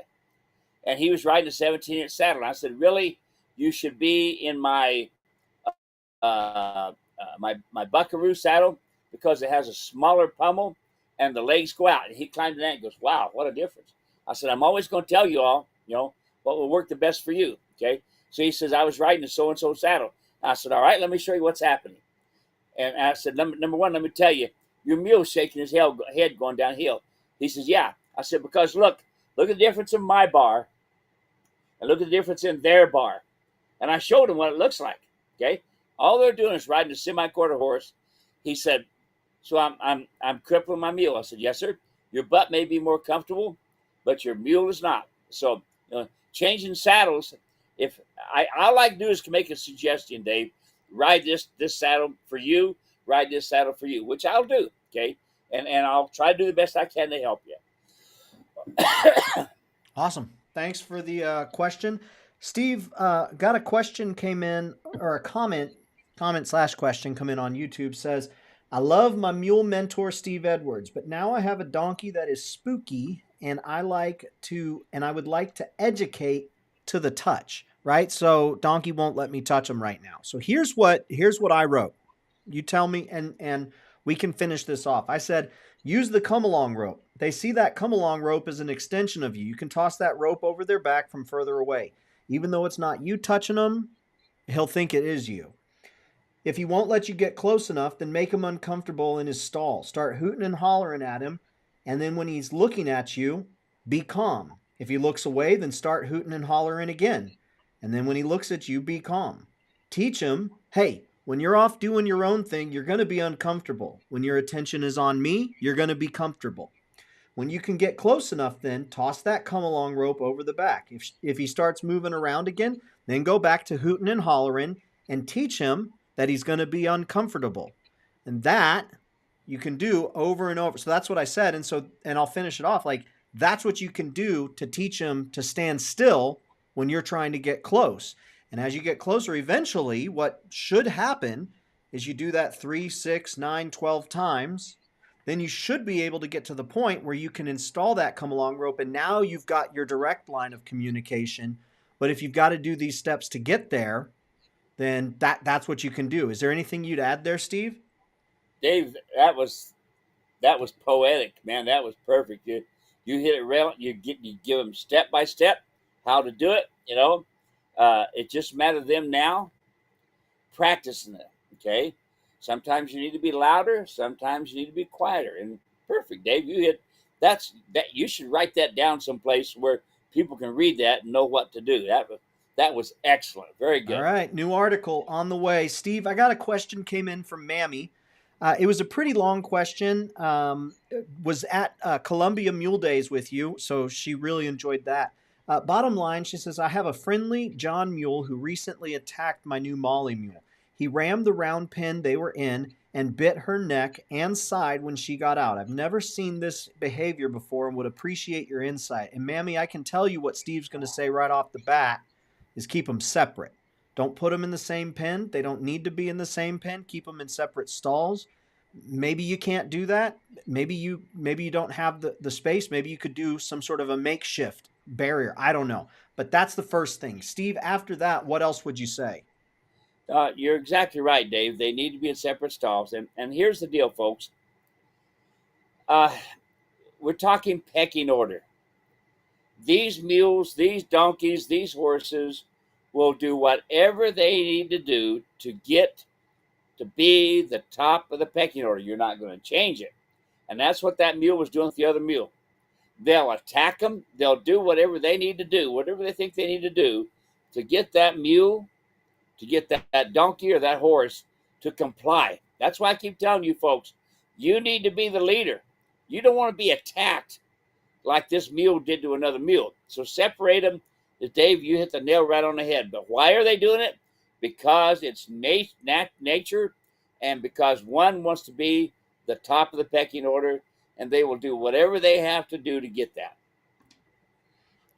And he was riding a 17-inch saddle. And I said, really? You should be in my my buckaroo saddle because it has a smaller pommel and the legs go out. And he climbed in that and goes, wow, what a difference. I said, I'm always going to tell you all, what will work the best for you. Okay. So he says, I was riding a so-and-so saddle. I said, all right, let me show you what's happening. And I said, number one, let me tell you, your mule's shaking his head going downhill. He says, yeah. I said, because look at the difference in my bar and look at the difference in their bar. And I showed him what it looks like. Okay. All they're doing is riding a semi-quarter horse. He said, so I'm crippling my mule. I said, yes, sir. Your butt may be more comfortable, but your mule is not. So changing saddles, if I like to do is to make a suggestion, Dave, ride this saddle for you, ride this saddle for you, which I'll do. Okay. And I'll try to do the best I can to help you. Awesome. Thanks for the question. Steve, got a question came in, or a comment / question come in on YouTube. Says, I love my mule mentor, Steve Edwards, but now I have a donkey that is spooky and I would like to educate to the touch, right? So donkey won't let me touch him right now. So here's what I wrote. You tell me, and we can finish this off. I said, use the come along rope. They see that come along rope as an extension of you. You can toss that rope over their back from further away. Even though it's not you touching them, he'll think it is you. If he won't let you get close enough, then make him uncomfortable in his stall. Start hooting and hollering at him. And then when he's looking at you, be calm. If he looks away, then start hooting and hollering again. And then when he looks at you, be calm. Teach him, hey, when you're off doing your own thing, you're going to be uncomfortable. When your attention is on me, you're going to be comfortable. When you can get close enough, then toss that come along rope over the back. If he starts moving around again, then go back to hooting and hollering and teach him that he's going to be uncomfortable. And that you can do over and over. So that's what I said. And I'll finish it off. Like, that's what you can do to teach him to stand still when you're trying to get close. And as you get closer, eventually what should happen is you do that 3, 6, 9, 12 times. Then you should be able to get to the point where you can install that come along rope. And now you've got your direct line of communication. But if you've got to do these steps to get there, then that's what you can do. Is there anything you'd add there, Steve? Dave, that was poetic, man. That was perfect. You hit it real. You give them step by step how to do it. It just matters to them now practicing it. Okay. Sometimes you need to be louder. Sometimes you need to be quieter. And perfect, Dave. You hit that. You should write that down someplace where people can read that and know what to do. That was excellent. Very good. All right. New article on the way. Steve, I got a question came in from Mammy. It was a pretty long question. Was at Columbia Mule Days with you, so she really enjoyed that. Bottom line, she says, I have a friendly John mule who recently attacked my new Molly mule. He rammed the round pen they were in and bit her neck and side when she got out. I've never seen this behavior before and would appreciate your insight. And Mammy, I can tell you what Steve's going to say right off the bat is keep them separate. Don't put them in the same pen. They don't need to be in the same pen. Keep them in separate stalls. Maybe you can't do that. Maybe you don't have the space. Maybe you could do some sort of a makeshift barrier. I don't know. But that's the first thing. Steve, after that, what else would you say? You're exactly right, Dave. They need to be in separate stalls. And here's the deal, folks. We're talking pecking order. These mules, these donkeys, these horses will do whatever they need to do to get to be the top of the pecking order. You're not going to change it. And that's what that mule was doing with the other mule. They'll attack them. They'll do whatever they need to do, whatever they think they need to do to get that mule, to get that donkey or that horse to comply. That's why I keep telling you folks, you need to be the leader. You don't want to be attacked like this mule did to another mule. So separate them. Dave, you hit the nail right on the head. But why are they doing it? Because it's nature, and because one wants to be the top of the pecking order, and they will do whatever they have to do to get that.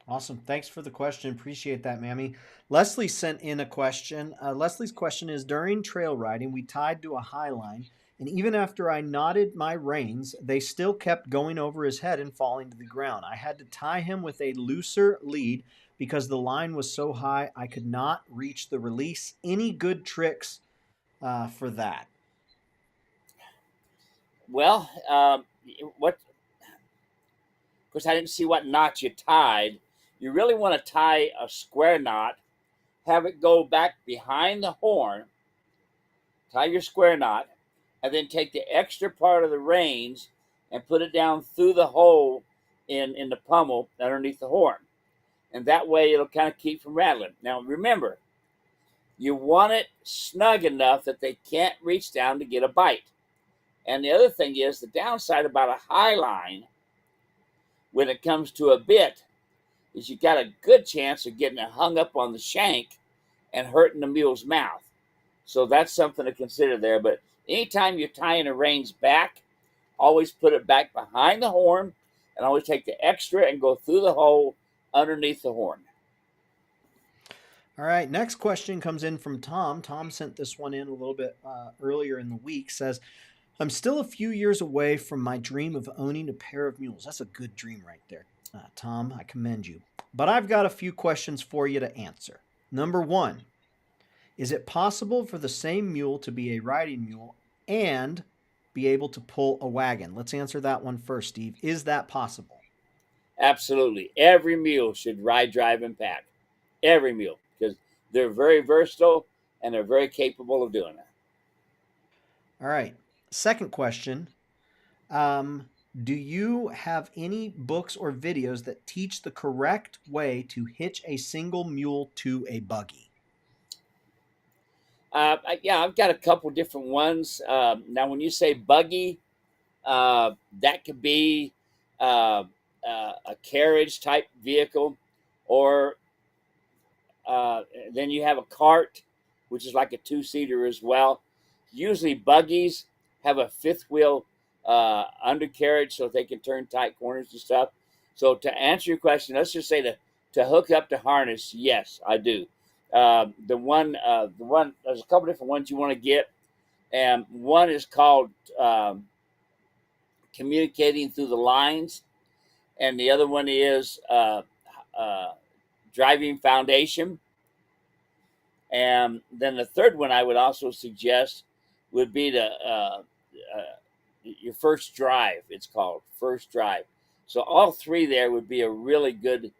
Awesome. Thanks for the question. Appreciate that, Mammy. Leslie sent in a question. Leslie's question is, during trail riding, we tied to a highline, and even after I knotted my reins, they still kept going over his head and falling to the ground. I had to tie him with a looser lead because the line was so high I could not reach the release. Any good tricks for that? Well, what? Of course, I didn't see what knot you tied. You really want to tie a square knot, have it go back behind the horn, tie your square knot, and then take the extra part of the reins and put it down through the hole in the pommel underneath the horn. And that way it'll kind of keep from rattling. Now remember, you want it snug enough that they can't reach down to get a bite. And the other thing is, the downside about a Highline when it comes to a bit is you got a good chance of getting it hung up on the shank and hurting the mule's mouth. So that's something to consider there. But anytime you're tying the reins back, always put it back behind the horn and always take the extra and go through the hole underneath the horn. All right, next question comes in from Tom. Tom sent this one in a little bit earlier in the week. Says, I'm still a few years away from my dream of owning a pair of mules. That's a good dream right there. Tom, I commend you. But I've got a few questions for you to answer. Number one, is it possible for the same mule to be a riding mule and be able to pull a wagon? Let's answer that one first, Steve. Is that possible? Absolutely. Every mule should ride, drive, and pack. Every mule, because they're very versatile and they're very capable of doing it. All right. Second question. Do you have any books or videos that teach the correct way to hitch a single mule to a buggy? Yeah, I've got a couple different ones. Now, when you say buggy, that could be a carriage type vehicle, or then you have a cart, which is like a two-seater as well. Usually buggies have a fifth wheel undercarriage so they can turn tight corners and stuff. So to answer your question, let's just say to hook up the harness, yes, I do. The one, there's a couple different ones you want to get, and one is called communicating through the lines, and the other one is driving foundation. And then the third one I would also suggest would be your first drive. It's called first drive. So all three there would be a really good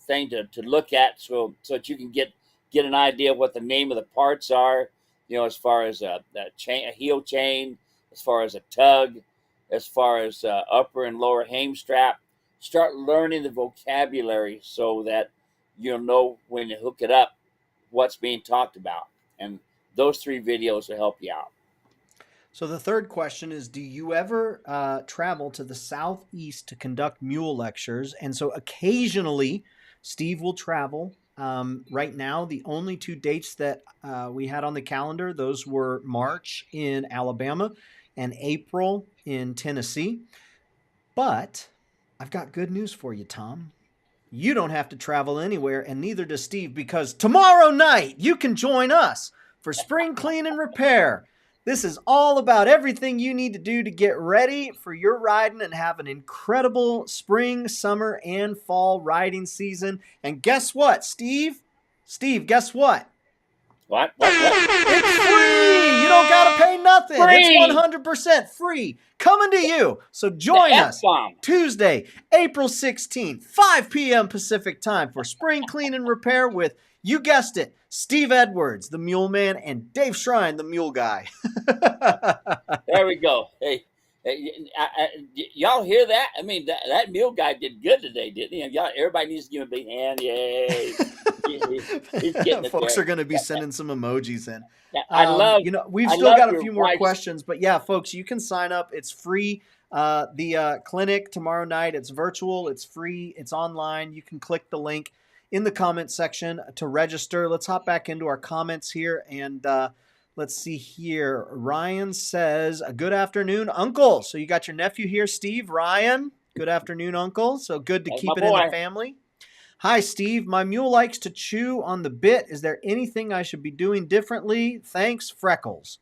thing to look at, so that you can get an idea of what the name of the parts are. You know, as far as a heel chain, as far as a tug, as far as upper and lower hame strap. Start learning the vocabulary so that you'll know when you hook it up what's being talked about. And those three videos will help you out. So the third question is, do you ever travel to the southeast to conduct mule lectures? And so occasionally Steve will travel. Right now, the only two dates that we had on the calendar, those were March in Alabama and April in Tennessee. But I've got good news for you, Tom. You don't have to travel anywhere, and neither does Steve, because tomorrow night you can join us for Spring Clean and Repair. This is all about everything you need to do to get ready for your riding and have an incredible spring, summer, and fall riding season. And guess what, Steve? Steve, guess what? What? It's free! You don't got to pay nothing. Free! It's 100% free. Coming to you. So join us Tuesday, April 16th, 5 p.m. Pacific time for Spring Clean and Repair with, you guessed it, Steve Edwards, the Mule Man, and Dave Shrine, the Mule Guy. There we go. Hey, y'all hear that? I mean, that Mule Guy did good today, didn't he? Y'all, everybody needs to give him a big hand. Yay. He's getting it. Folks there. are going to be sending some emojis in. I love. We've still got a few more questions, but yeah, folks, you can sign up. It's free. The clinic tomorrow night, it's virtual, it's free, it's online. You can click the link in the comment section to register. Let's hop back into our comments here and let's see here. Ryan says, good afternoon, Uncle. So you got your nephew here, Steve. Ryan, good afternoon, Uncle. So good to That's keep my it in the boy. family. Hi, Steve. My mule likes to chew on the bit. Is there anything I should be doing differently? Thanks, Freckles.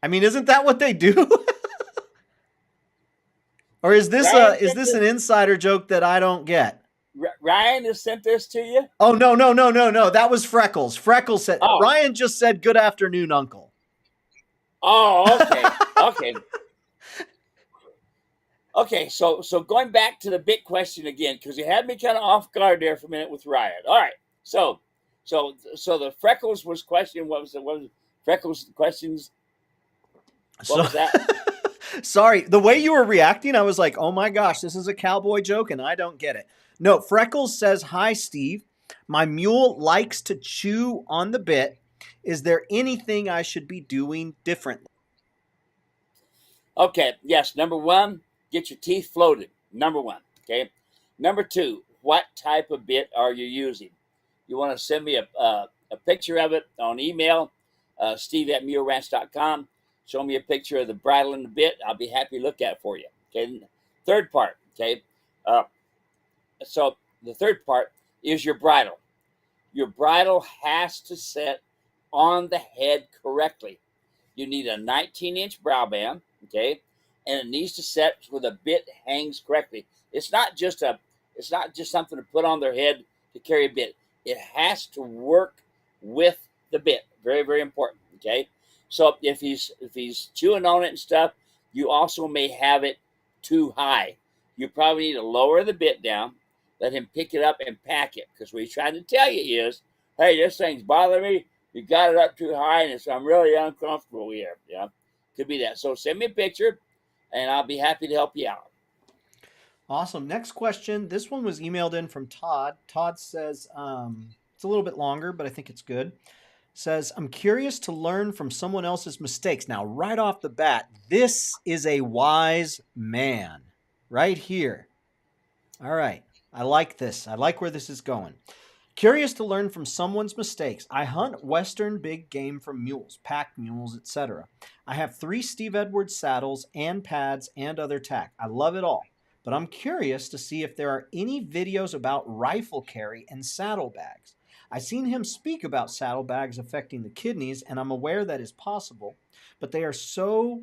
I mean, isn't that what they do? Or Ryan is sent this this. an insider joke that I don't get? Ryan has sent this to you. Oh no. That was Freckles. Freckles said Oh, Ryan just said good afternoon, Uncle. oh, okay, okay, okay. So going back to the bit question again, because you had me kind of off guard there for a minute with Ryan. All right, so the Freckles was question. What was Freckles questions? What So was that? sorry, the way you were reacting, I was like, oh my gosh, this is a cowboy joke and I don't get it. No, Freckles says, hi, Steve. My mule likes to chew on the bit. Is there anything I should be doing differently? Okay, yes. Number one, get your teeth floated. Number one. Okay. Number two, what type of bit are you using? You want to send me a picture of it on email, steve@muleranch.com. Show me a picture of the bridle and the bit. I'll be happy to look at it for you. Okay. Third part. Okay. Uh, so the third part is your bridle. Your bridle has to sit on the head correctly. You need a 19-inch brow band, okay, and it needs to set where the bit hangs correctly. It's not just something to put on their head to carry a bit. It has to work with the bit. Very, very important. Okay. So if he's chewing on it and stuff, you also may have it too high. You probably need to lower the bit down, let him pick it up and pack it. Because what he's trying to tell you is, hey, this thing's bothering me. You got it up too high, and I'm really uncomfortable here. Yeah, could be that. So send me a picture, and I'll be happy to help you out. Awesome. Next question. This one was emailed in from Todd. Todd says, it's a little bit longer, but I think it's good. Says, I'm curious to learn from someone else's mistakes. Now, right off the bat, this is a wise man right here. All right. I like this. I like where this is going. Curious to learn from someone's mistakes. I hunt western big game from mules, pack mules, etc. I have 3 Steve Edwards saddles and pads and other tack. I love it all. But I'm curious to see if there are any videos about rifle carry and saddlebags. I've seen him speak about saddlebags affecting the kidneys, and I'm aware that is possible, but they are so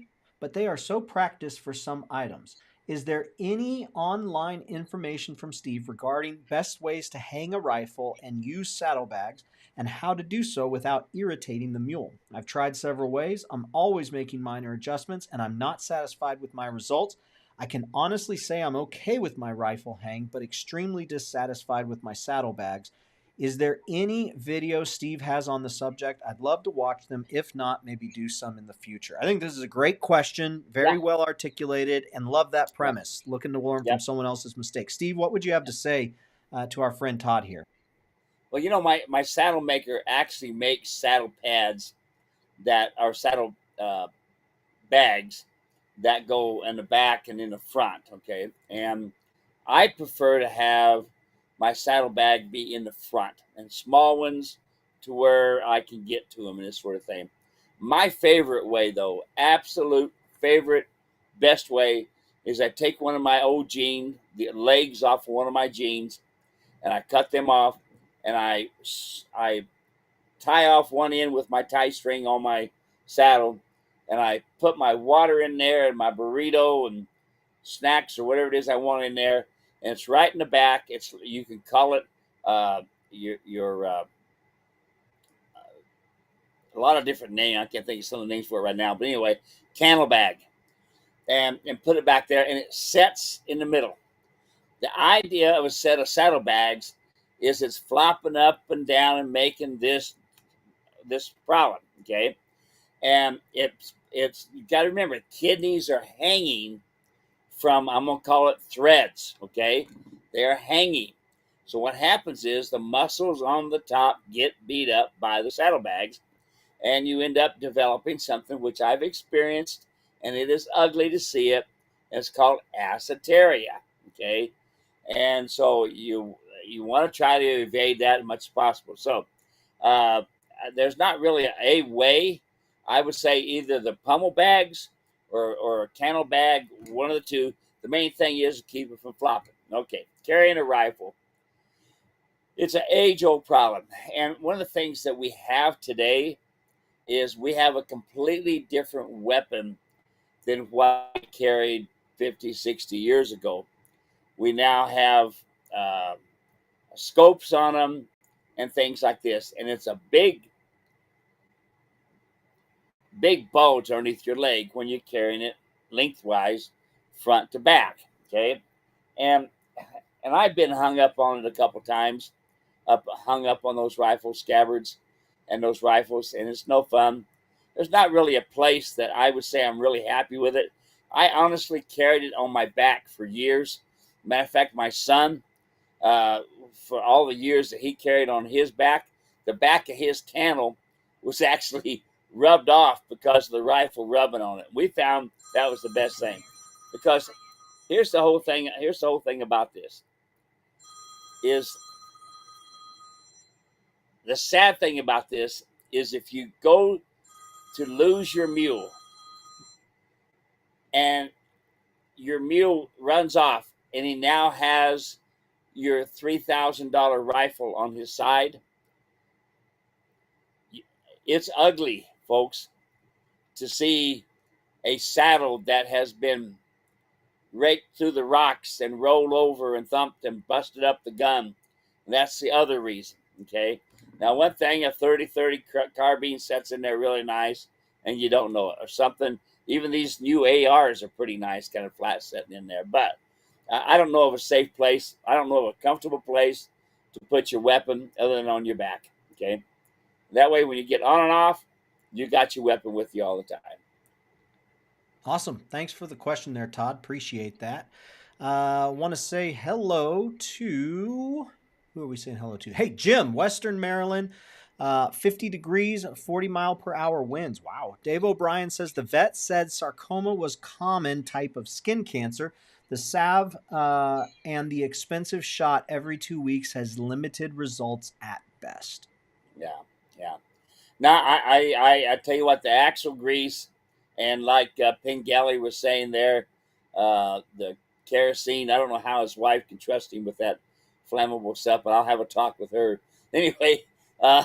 practiced for some items. Is there any online information from Steve regarding best ways to hang a rifle and use saddlebags and how to do so without irritating the mule? I've tried several ways. I'm always making minor adjustments and I'm not satisfied with my results. I can honestly say I'm okay with my rifle hang, but extremely dissatisfied with my saddlebags. Is there any video Steve has on the subject? I'd love to watch them. If not, maybe do some in the future. I think this is a great question, very Yeah, well articulated, and love that yeah, premise. Looking to learn yeah. from someone else's mistakes. Steve, what would you have to say to our friend Todd here? Well, my saddle maker actually makes saddle pads that are saddle bags that go in the back and in the front. Okay, and I prefer to have my saddlebag be in the front and small ones to where I can get to them and this sort of thing. My favorite way, though, absolute favorite, best way, is I take one of my old jeans, the legs off of one of my jeans, and I cut them off, and I tie off one end with my tie string on my saddle, and I put my water in there and my burrito and snacks or whatever it is I want in there, and it's right in the back. It's you can call it uh, your a lot of different names. I can't think of some of the names for it right now, but anyway, candle bag, and put it back there, and it sets in the middle. The idea of a set of saddlebags is it's flopping up and down and making this problem. Okay, and it's you got to remember kidneys are hanging from, I'm gonna call it threads. Okay, they're hanging. So what happens is the muscles on the top get beat up by the saddlebags, and you end up developing something which I've experienced and it is ugly to see it. It's called acetaria. Okay, and so you want to try to evade that as much as possible. So uh, there's not really a way. I would say either the pummel bags or a cannel bag, one of the two. The main thing is to keep it from flopping. Okay, carrying a rifle. It's an age-old problem. And one of the things that we have today is we have a completely different weapon than what we carried 50, 60 years ago. We now have uh, scopes on them and things like this. And it's a big bulge underneath your leg when you're carrying it lengthwise, front to back. Okay. And I've been hung up on it a couple times, hung up on those rifle scabbards and those rifles, and it's no fun. There's not really a place that I would say I'm really happy with it. I honestly carried it on my back for years. Matter of fact, my son, for all the years that he carried on his back, the back of his cannel was actually rubbed off because of the rifle rubbing on it. We found that was the best thing, because here's the whole thing. Here's the whole thing about this. Is the sad thing about this is if you go to lose your mule and your mule runs off and he now has your $3,000 rifle on his side, it's ugly, folks, to see a saddle that has been raked through the rocks and rolled over and thumped and busted up the gun. And that's the other reason. Okay. Now, one thing, a 30-30 carbine sets in there really nice, and you don't know it, or something. Even these new ARs are pretty nice, kind of flat setting in there. But I don't know of a safe place. I don't know of a comfortable place to put your weapon other than on your back. Okay. That way, when you get on and off, you got your weapon with you all the time. Awesome. Thanks for the question there, Todd. Appreciate that. Want to say hello to, who are we saying hello to? Hey, Jim, Western Maryland, 50 degrees, 40-mile-per-hour winds. Wow. Dave O'Brien says the vet said sarcoma was common type of skin cancer. The salve and the expensive shot every 2 weeks has limited results at best. Yeah, yeah. Now, I tell you what, the axle grease, and like Pengelly was saying there, the kerosene, I don't know how his wife can trust him with that flammable stuff, but I'll have a talk with her. Anyway, uh,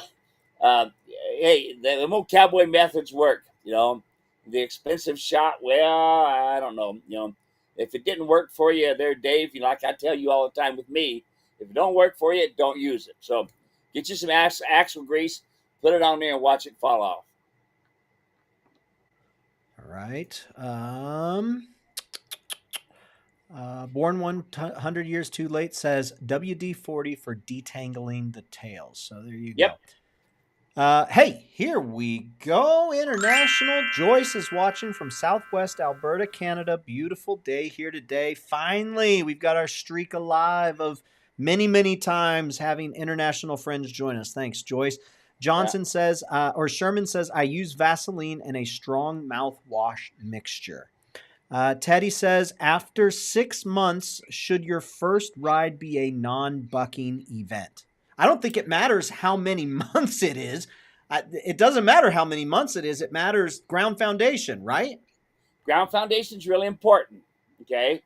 hey, the old cowboy methods work, you know. The expensive shot, well, I don't know, you know. If it didn't work for you there, Dave, you know, like I tell you all the time with me, if it don't work for you, don't use it. So get you some axle grease, put it on there and watch it fall off. All right. Born 100 years too late says WD-40 for detangling the tails. So there you Yep. go. Hey, here we go. International. Joyce is watching from Southwest Alberta, Canada. Beautiful day here today. Finally, we've got our streak alive of many, many times having international friends join us. Thanks, Joyce. Johnson says, or Sherman says, I use Vaseline and a strong mouthwash mixture. Teddy says, after 6 months, should your first ride be a non-bucking event? I don't think it matters how many months it is. It doesn't matter how many months it is. It matters ground foundation, right? Ground foundation is really important. Okay.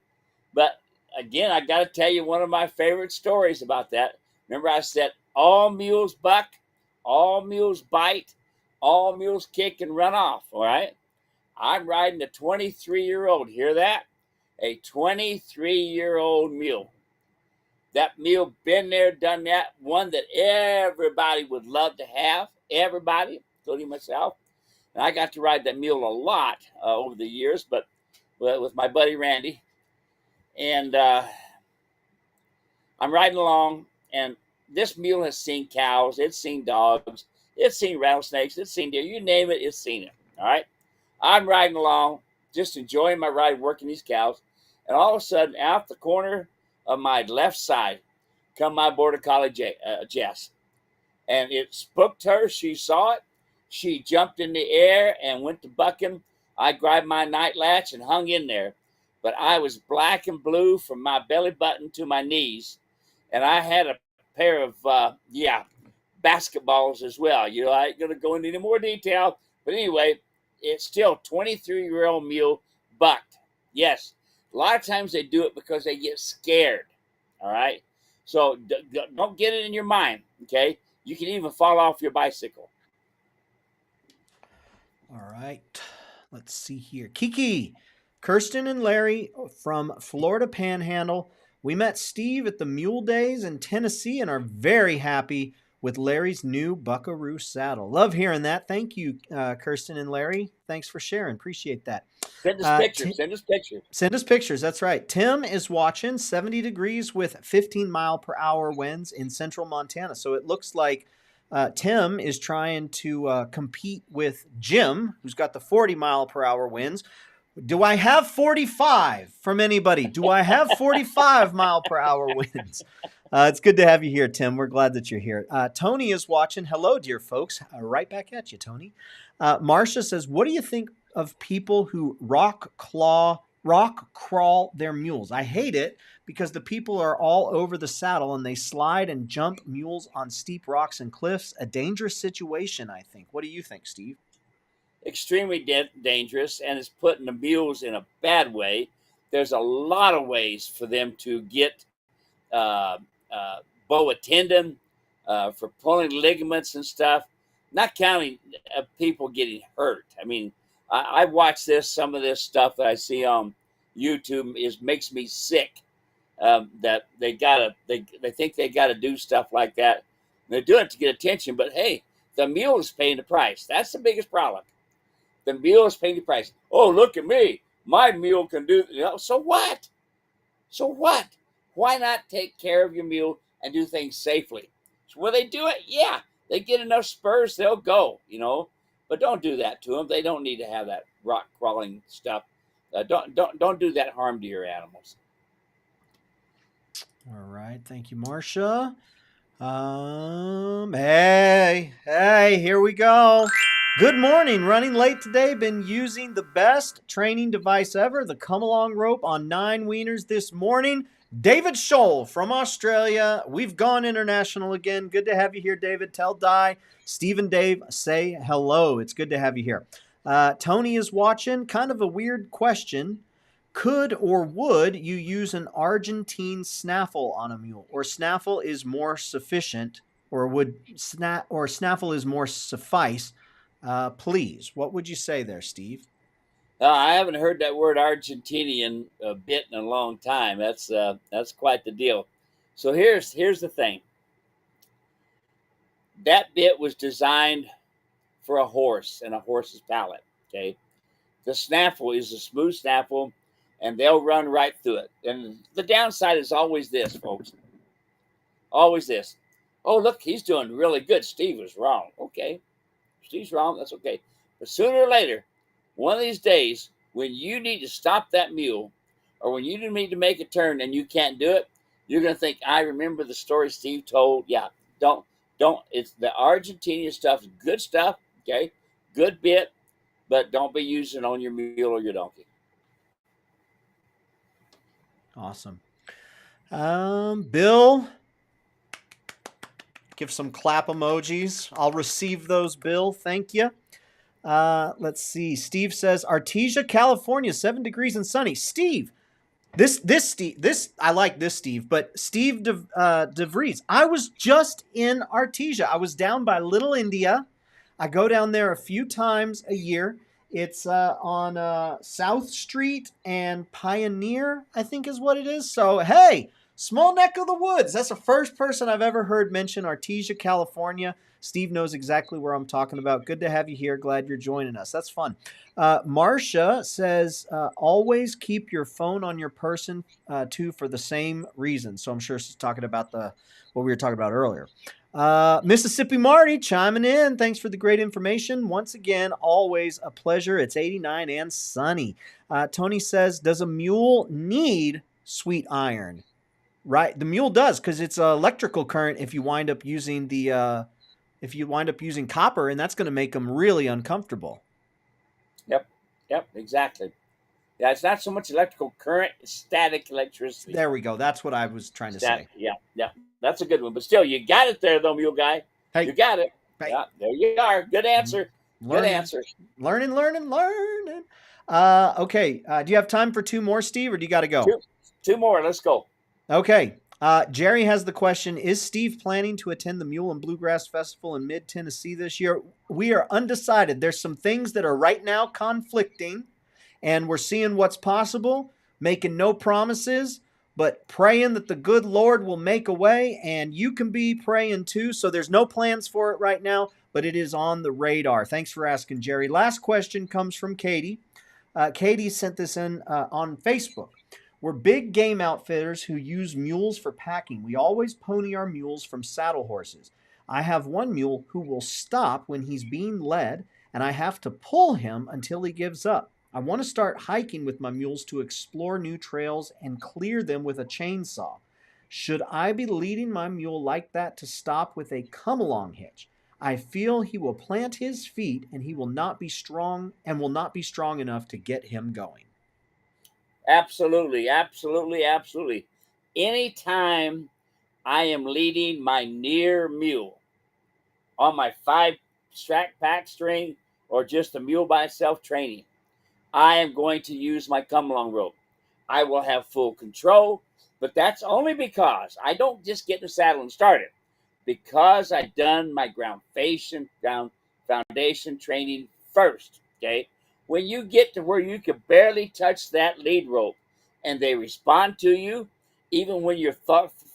But again, I got to tell you one of my favorite stories about that. Remember, I said all mules buck, all mules bite, all mules kick and run off. All right. I'm riding a 23-year-old. Hear that? A 23-year-old mule. That mule been there, done that. One that everybody would love to have. Everybody, including myself. And I got to ride that mule a lot over the years, but with my buddy Randy. And I'm riding along, and this mule has seen cows. It's seen dogs. It's seen rattlesnakes. It's seen deer. You name it, it's seen it. All right? I'm riding along, just enjoying my ride, working these cows. And all of a sudden, out the corner of my left side, come my border collie Jess. And it spooked her. She saw it. She jumped in the air and went to bucking. I grabbed my night latch and hung in there. But I was black and blue from my belly button to my knees, and I had a pair of basketballs as well. I ain't gonna go into any more detail, but anyway, it's still 23-year-old mule bucked. Yes, a lot of times they do it because they get scared. All right, so don't get it in your mind. Okay, you can even fall off your bicycle. All right. Let's see here. Kiki, Kirsten and Larry from Florida Panhandle. We met Steve at the Mule Days in Tennessee and are very happy with Larry's new Buckaroo saddle. Love hearing that. Thank you, Kirsten and Larry. Thanks for sharing. Appreciate that. Send us pictures. Send us pictures. Send us pictures. That's right. Tim is watching 70 degrees with 15-mile-per-hour winds in central Montana. So it looks like Tim is trying to compete with Jim, who's got the 40-mile-per-hour winds. Do I have 45 from anybody? Do I have 45-mile-per-hour winds? It's good to have you here, Tim. We're glad that you're here. Tony is watching. Hello, dear folks. Right back at you, Tony. Marcia says, what do you think of people who rock crawl their mules? I hate it because the people are all over the saddle and they slide and jump mules on steep rocks and cliffs. A dangerous situation, I think. What do you think, Steve? Extremely dangerous, and it's putting the mules in a bad way. There's a lot of ways for them to get boa tendon, for pulling ligaments and stuff, not counting people getting hurt. I mean, I watch some of this stuff that I see on YouTube makes me sick. That they think they gotta do stuff like that. They're doing it to get attention, but hey, the mule is paying the price. That's the biggest problem. The mule is paying the price. Oh, look at me. My mule can do, so what? So what? Why not take care of your mule and do things safely? So will they do it? Yeah. They get enough spurs, they'll go, But don't do that to them. They don't need to have that rock crawling stuff. Don't do that harm to your animals. All right. Thank you, Marcia. Hey, here we go. Good morning. Running late today. Been using the best training device ever, the come along rope on 9 wieners this morning. David Scholl from Australia. We've gone international again. Good to have you here, David. Tell Di, Steve and Dave, say hello. It's good to have you here. Tony is watching. Kind of a weird question. Could or would you use an Argentine snaffle on a mule, or snaffle is more sufficient, or snaffle is more suffice? Please, what would you say there, Steve? I haven't heard that word Argentinian bit in a long time. That's quite the deal. So here's the thing. That bit was designed for a horse and a horse's palate. Okay, the snaffle is a smooth snaffle, and they'll run right through it. And the downside is always this, folks. Always this. Oh, look, he's doing really good. Steve was wrong. Okay. Steve's wrong. That's okay. But sooner or later, one of these days, when you need to stop that mule, or when you need to make a turn and you can't do it, you're going to think, I remember the story Steve told. Yeah, don't. It's the Argentinian stuff, good stuff, okay? Good bit, but don't be using it on your mule or your donkey. Awesome. Bill, give some clap emojis. I'll receive those, Bill. Thank you. Let's see. Steve says, Artesia, California, 7 degrees and sunny. Steve, I like this Steve, but Steve DeVries, I was just in Artesia. I was down by Little India. I go down there a few times a year. It's on South Street and Pioneer, I think is what it is. So, hey, small neck of the woods. That's the first person I've ever heard mention Artesia, California. Steve knows exactly where I'm talking about. Good to have you here. Glad you're joining us. That's fun. Marcia says, always keep your phone on your person, too, for the same reason. So I'm sure she's talking about what we were talking about earlier. Mississippi Marty chiming in. Thanks for the great information. Once again, always a pleasure. It's 89 and sunny. Tony says, does a mule need sweet iron? Right. The mule does, because it's electrical current if you wind up using copper, and that's going to make them really uncomfortable. Yep. Yep, exactly. Yeah, it's not so much electrical current, it's static electricity. There we go. That's what I was trying to say. Yeah, yeah. That's a good one. But still, you got it there, though, mule guy. You Hey, got it. hey, Yeah, there you are. Good answer. Good learning, answer. learning. Okay. Do you have time for two more, Steve, or do you got to go? Two more. Let's go. Okay. Jerry has the question: is Steve planning to attend the Mule and Bluegrass Festival in mid Tennessee this year? We are undecided. There's some things that are right now conflicting, and we're seeing what's possible, making no promises, but praying that the good Lord will make a way, and you can be praying too. So there's no plans for it right now, but it is on the radar. Thanks for asking, Jerry. Last question comes from Katie. Katie sent this in on Facebook. We're big game outfitters who use mules for packing. We always pony our mules from saddle horses. I have one mule who will stop when he's being led, and I have to pull him until he gives up. I want to start hiking with my mules to explore new trails and clear them with a chainsaw. Should I be leading my mule like that to stop with a come along hitch? I feel he will plant his feet and he will not be strong enough to get him going. Absolutely, absolutely, absolutely. Anytime I am leading my near mule on my 5 track pack string or just a mule by itself training, I am going to use my come along rope. I will have full control, but that's only because I don't just get in the saddle and start it. Because I've done my foundation training first. Okay. When you get to where you can barely touch that lead rope and they respond to you, even when you're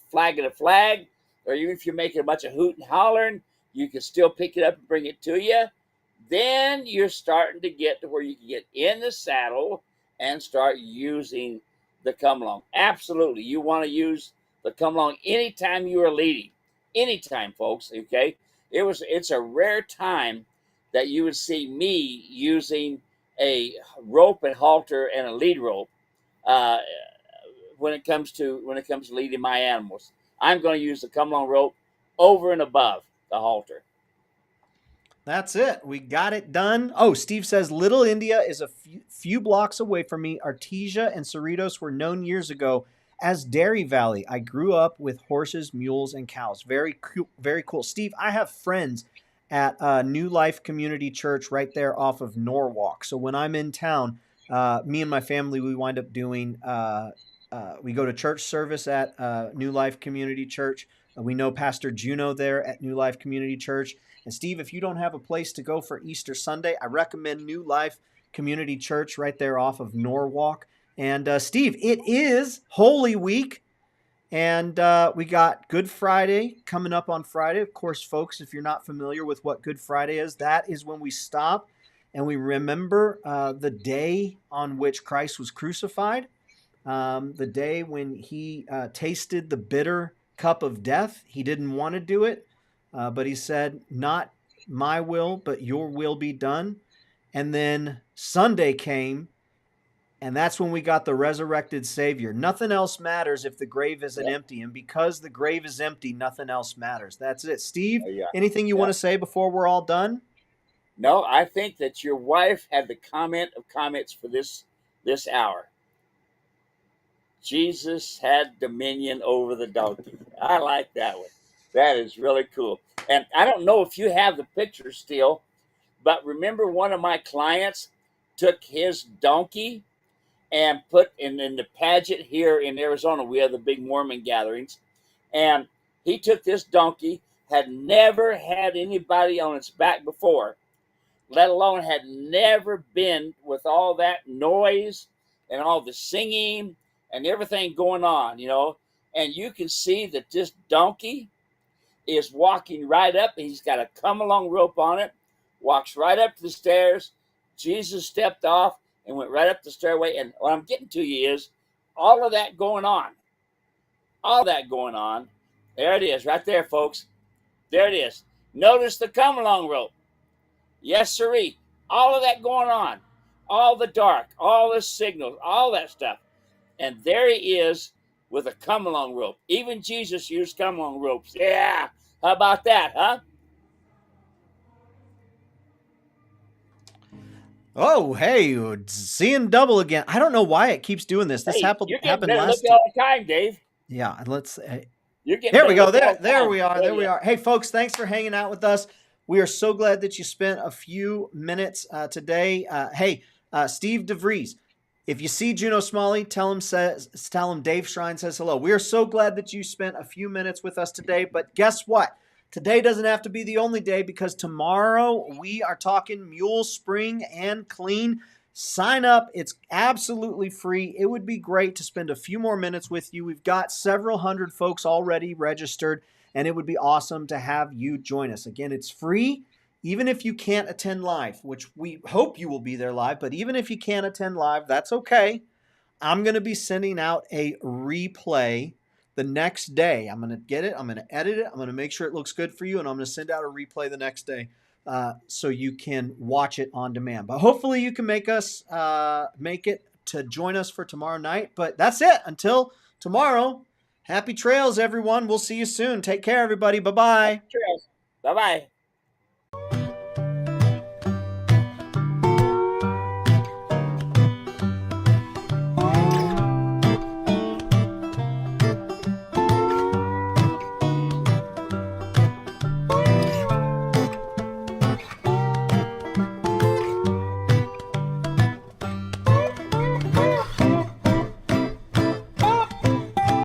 flagging a flag, or even if you're making a bunch of hoot and hollering, you can still pick it up and bring it to you. Then you're starting to get to where you can get in the saddle and start using the come along. Absolutely. You want to use the come along anytime you are leading. Anytime, folks. Okay. It's a rare time that you would see me using a rope and halter and a lead rope uh, when it comes to leading my animals. I'm going to use the come along rope over and above the halter. That's it. We got it done. Oh, Steve says Little India is a few blocks away from me. Artesia and Cerritos were known years ago as Dairy Valley. I grew up with horses, mules, and cows. Very cool. Very cool. Steve, I have friends at New Life Community Church right there off of Norwalk. So when I'm in town, me and my family, we wind up doing, we go to church service at New Life Community Church. We know Pastor Juno there at New Life Community Church. And Steve, if you don't have a place to go for Easter Sunday, I recommend New Life Community Church right there off of Norwalk. And Steve, it is Holy Week, and we got Good Friday coming up on Friday. Of course, folks, if you're not familiar with what Good Friday is, that is when we stop and we remember the day on which Christ was crucified, the day when he tasted the bitter cup of death. He didn't want to do it. But he said, not my will, but your will be done. And then Sunday came, and that's when we got the resurrected Savior. Nothing else matters if the grave isn't Yep. empty. And because the grave is empty, nothing else matters. That's it. Steve, There you are. anything you want Yep. to say before we're all done? No, I think that your wife had the comment of comments for this hour. Jesus had dominion over the donkey. I like that one. That is really cool. And I don't know if you have the picture still, but remember one of my clients took his donkey and put in the pageant here in Arizona. We have the big Mormon gatherings. And he took this donkey, had never had anybody on its back before, let alone had never been with all that noise and all the singing and everything going on. And you can see that this donkey is walking right up. He's got a come along rope on it, walks right up to the stairs. Jesus stepped off and went right up the stairway. And what I'm getting to you is all of that going on. All that going on. There it is, right there, folks. There it is. Notice the come along rope. Yes, sirree. All of that going on. All the dark, all the signals, all that stuff. And there he is with a come along rope. Even Jesus used come along ropes. Yeah. How about that, huh? Oh, hey, seeing double again. I don't know why it keeps doing this. This Hey, you're getting happened better last looking time. all the time, Dave. Yeah, let's. You're getting There we better go. looking all the There time. we are. Tell There we you. are. Hey, folks, thanks for hanging out with us. We are so glad that you spent a few minutes today. Hey, Steve DeVries, if you see Juno Smalley, tell him Dave Shrine says hello. We are so glad that you spent a few minutes with us today. But guess what? Today doesn't have to be the only day because tomorrow we are talking Mule Spring and Clean. Sign up. It's absolutely free. It would be great to spend a few more minutes with you. We've got several hundred folks already registered, and it would be awesome to have you join us. Again, it's free, even if you can't attend live, which we hope you will be there live. But even if you can't attend live, that's okay. I'm going to be sending out a replay the next day. I'm going to get it. I'm going to edit it. I'm going to make sure it looks good for you, and I'm going to send out a replay the next day. So you can watch it on demand. But hopefully you can make it to join us for tomorrow night. But that's it. Until tomorrow, happy trails, everyone. We'll see you soon. Take care, everybody. Bye-bye. Bye bye.